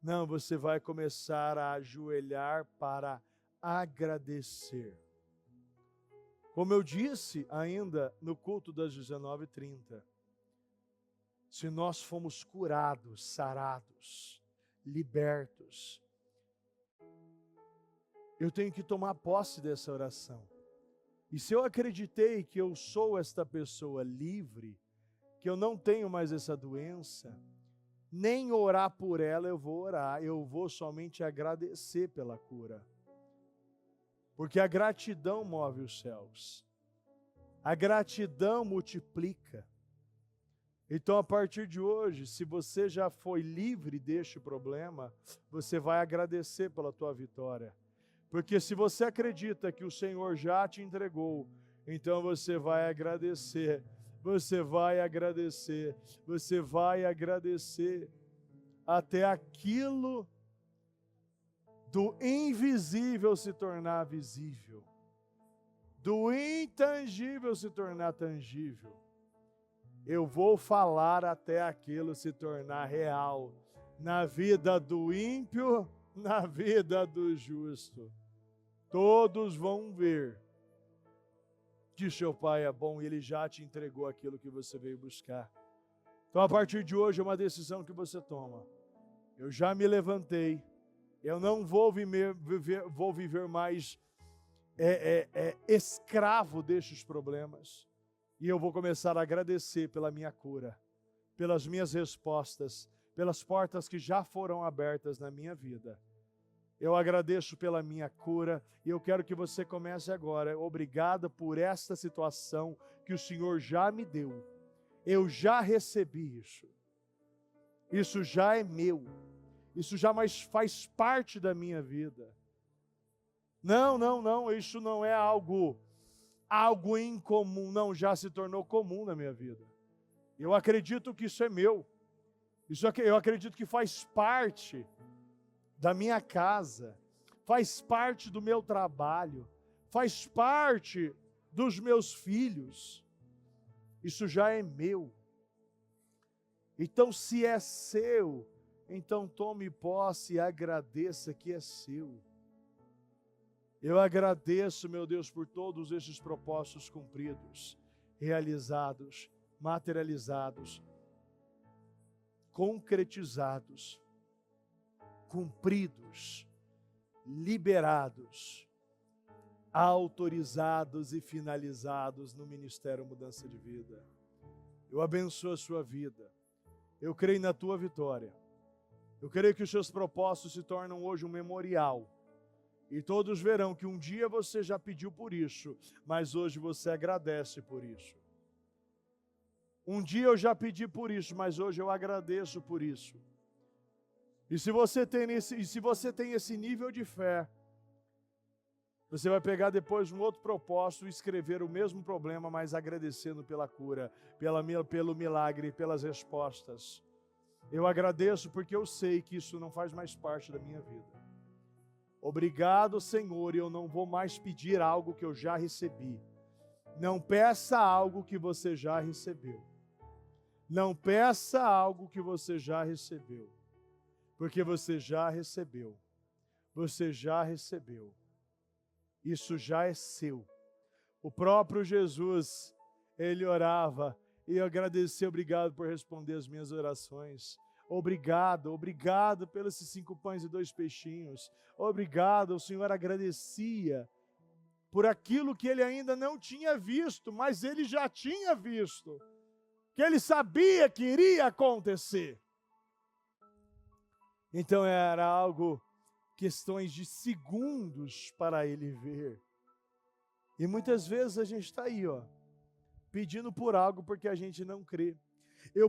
Não, você vai começar a ajoelhar para agradecer. Como eu disse ainda no culto das 19h30, se nós fomos curados, sarados, libertos, eu tenho que tomar posse dessa oração. E se eu acreditei que eu sou esta pessoa livre, que eu não tenho mais essa doença, nem orar por ela eu vou orar, eu vou somente agradecer pela cura. Porque a gratidão move os céus. A gratidão multiplica. Então, a partir de hoje, se você já foi livre deste problema, você vai agradecer pela tua vitória. Porque se você acredita que o Senhor já te entregou, então você vai agradecer, você vai agradecer, você vai agradecer, até aquilo do invisível se tornar visível, do intangível se tornar tangível. Eu vou falar até aquilo se tornar real, na vida do ímpio, na vida do justo. Todos vão ver que seu Pai é bom e Ele já te entregou aquilo que você veio buscar. Então, a partir de hoje, é uma decisão que você toma. Eu já me levantei, eu não vou viver mais escravo destes problemas. E eu vou começar a agradecer pela minha cura, pelas minhas respostas, pelas portas que já foram abertas na minha vida. Eu agradeço pela minha cura e eu quero que você comece agora. Obrigado por esta situação que o Senhor já me deu. Eu já recebi isso. Isso já é meu. Isso já mais faz parte da minha vida. Não, isso não é algo incomum, não, já se tornou comum na minha vida. Eu acredito que isso é meu. Eu acredito que faz parte da minha casa, faz parte do meu trabalho, faz parte dos meus filhos. Isso já é meu. Então, se é seu, então tome posse e agradeça que é seu. Eu agradeço, meu Deus, por todos esses propósitos cumpridos, realizados, materializados, concretizados, cumpridos, liberados, autorizados e finalizados no Ministério Mudança de Vida. Eu abençoo a sua vida. Eu creio na tua vitória. Eu creio que os seus propósitos se tornam hoje um memorial E todos verão que um dia você já pediu por isso, mas hoje você agradece por isso. Um dia eu já pedi por isso, mas hoje eu agradeço por isso. E se você tem esse nível de fé, você vai pegar depois um outro propósito e escrever o mesmo problema, mas agradecendo pela cura, pelo milagre, pelas respostas. Eu agradeço porque eu sei que isso não faz mais parte da minha vida. Obrigado, Senhor, e eu não vou mais pedir algo que eu já recebi. Não peça algo que você já recebeu. Não peça algo que você já recebeu. Porque você já recebeu. Você já recebeu. Isso já é seu. O próprio Jesus, ele orava e eu agradeci, obrigado por responder as minhas orações. Obrigado pelos 5 pães e 2 peixinhos. Obrigado, o Senhor agradecia por aquilo que ele ainda não tinha visto, mas ele já tinha visto, que ele sabia que iria acontecer. Então era algo, questões de segundos para ele ver. E muitas vezes a gente está aí, pedindo por algo porque a gente não crê. Eu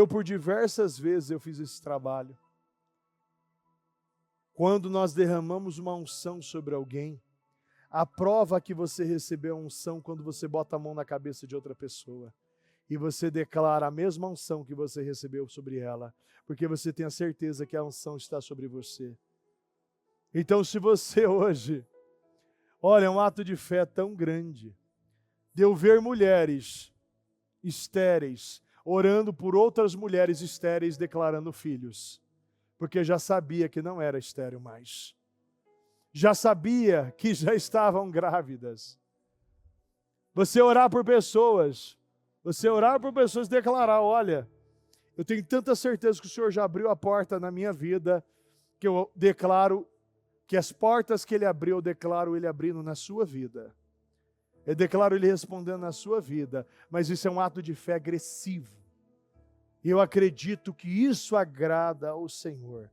por diversas vezes eu fiz esse trabalho. Quando nós derramamos uma unção sobre alguém, a prova que você recebeu a unção quando você bota a mão na cabeça de outra pessoa e você declara a mesma unção que você recebeu sobre ela, porque você tem a certeza que a unção está sobre você. Então, se você hoje, olha, é um ato de fé tão grande, de eu ver mulheres estéreis, orando por outras mulheres estéreis, declarando filhos, porque já sabia que não era estéril mais. Já sabia que já estavam grávidas. Você orar por pessoas e declarar, olha, eu tenho tanta certeza que o Senhor já abriu a porta na minha vida, que eu declaro que as portas que Ele abriu, eu declaro Ele abrindo na sua vida. Eu declaro Ele respondendo na sua vida, mas isso é um ato de fé agressivo. E eu acredito que isso agrada ao Senhor,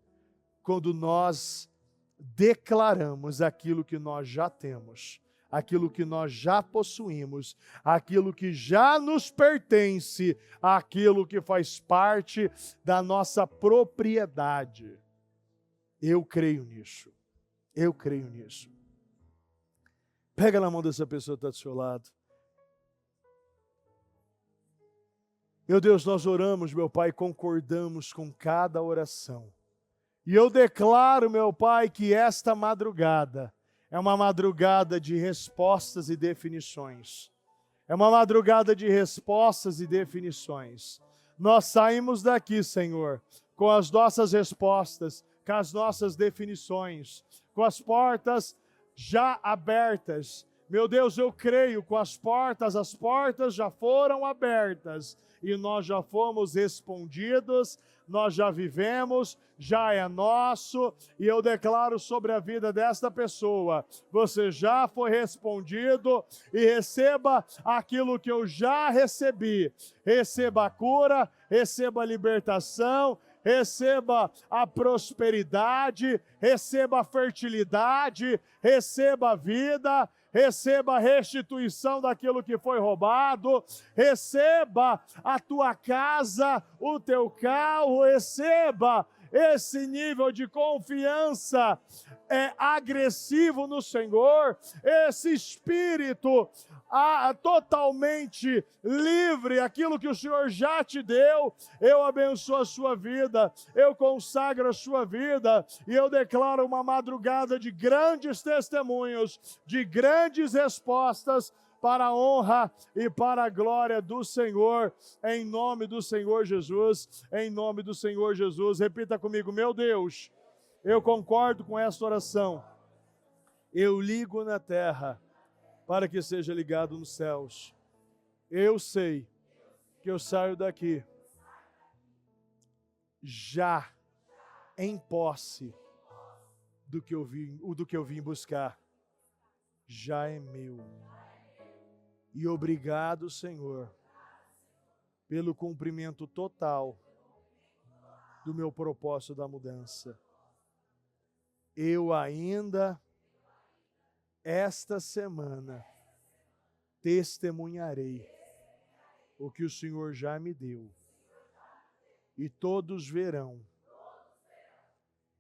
quando nós declaramos aquilo que nós já temos, aquilo que nós já possuímos, aquilo que já nos pertence, aquilo que faz parte da nossa propriedade. Eu creio nisso. Eu creio nisso. Pega na mão dessa pessoa que está do seu lado. Meu Deus, nós oramos, meu Pai, concordamos com cada oração. E eu declaro, meu Pai, que esta madrugada é uma madrugada de respostas e definições. É uma madrugada de respostas e definições. Nós saímos daqui, Senhor, com as nossas respostas, com as nossas definições, com as portas já abertas. Meu Deus, eu creio com as portas já foram abertas e nós já fomos respondidos, nós já vivemos, já é nosso, e eu declaro sobre a vida desta pessoa, você já foi respondido e receba aquilo que eu já recebi. Receba a cura, receba a libertação, receba a prosperidade, receba a fertilidade, receba a vida, receba a restituição daquilo que foi roubado, receba a tua casa, o teu carro, receba esse nível de confiança agressivo no Senhor, esse espírito totalmente livre, aquilo que o Senhor já te deu. Eu abençoo a sua vida, eu consagro a sua vida e eu declaro uma madrugada de grandes testemunhos, de grandes respostas, para a honra e para a glória do Senhor, em nome do Senhor Jesus, em nome do Senhor Jesus. Repita comigo: meu Deus, eu concordo com esta oração, eu ligo na terra para que seja ligado nos céus. Eu sei que eu saio daqui já em posse do que eu vim buscar, já é meu. E obrigado, Senhor, pelo cumprimento total do meu propósito da mudança. eu ainda esta semana testemunharei o que o Senhor já me deu. E todos verão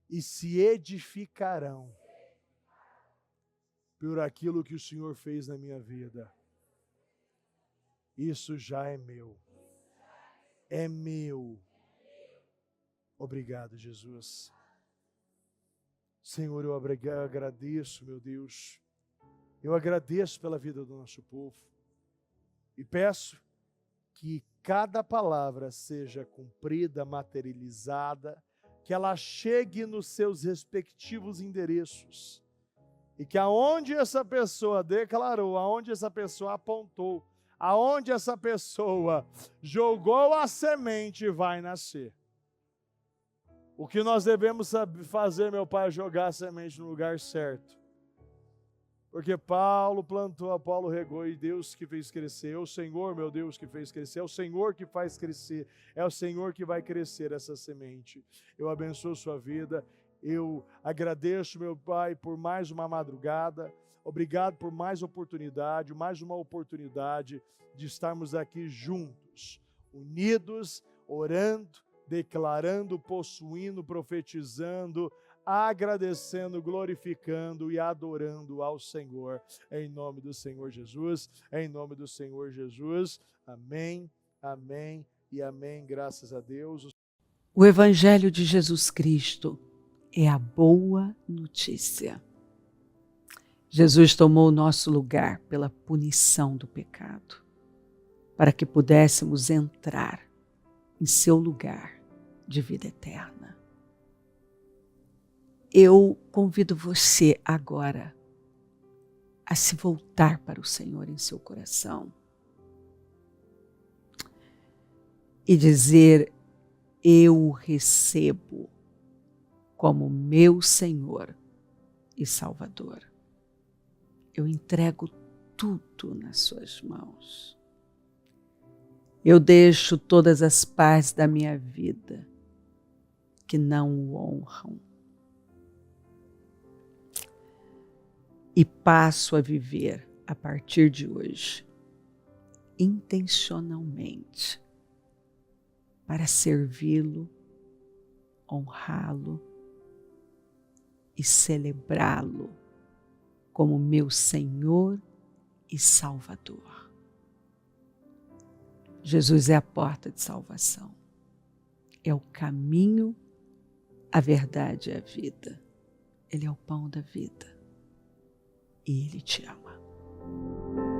e se edificarão por aquilo que o Senhor fez na minha vida. Isso já é meu. É meu. Obrigado, Jesus. Senhor, eu agradeço, meu Deus. Eu agradeço pela vida do nosso povo. E peço que cada palavra seja cumprida, materializada, que ela chegue nos seus respectivos endereços. E que aonde essa pessoa declarou, aonde essa pessoa apontou, aonde essa pessoa jogou a semente, vai nascer. O que nós devemos fazer, meu Pai, é jogar a semente no lugar certo. Porque Paulo plantou, Paulo regou, e Deus que fez crescer. É o Senhor, meu Deus, que fez crescer. É o Senhor que faz crescer. É o Senhor que vai crescer essa semente. Eu abençoo sua vida. Eu agradeço, meu Pai, por mais uma madrugada. Obrigado por mais uma oportunidade de estarmos aqui juntos, unidos, orando, declarando, possuindo, profetizando, agradecendo, glorificando e adorando ao Senhor, em nome do Senhor Jesus, em nome do Senhor Jesus, amém, amém e amém, graças a Deus. O Evangelho de Jesus Cristo é a boa notícia. Jesus tomou o nosso lugar pela punição do pecado, para que pudéssemos entrar em seu lugar de vida eterna. Eu convido você agora a se voltar para o Senhor em seu coração e dizer: eu o recebo como meu Senhor e Salvador. Eu entrego tudo nas suas mãos. Eu deixo todas as partes da minha vida que não o honram e passo a viver, a partir de hoje, intencionalmente, para servi-lo, honrá-lo e celebrá-lo como meu Senhor e Salvador. Jesus é a porta de salvação, é o caminho, a verdade e a vida. Ele é o pão da vida. E Ele te ama.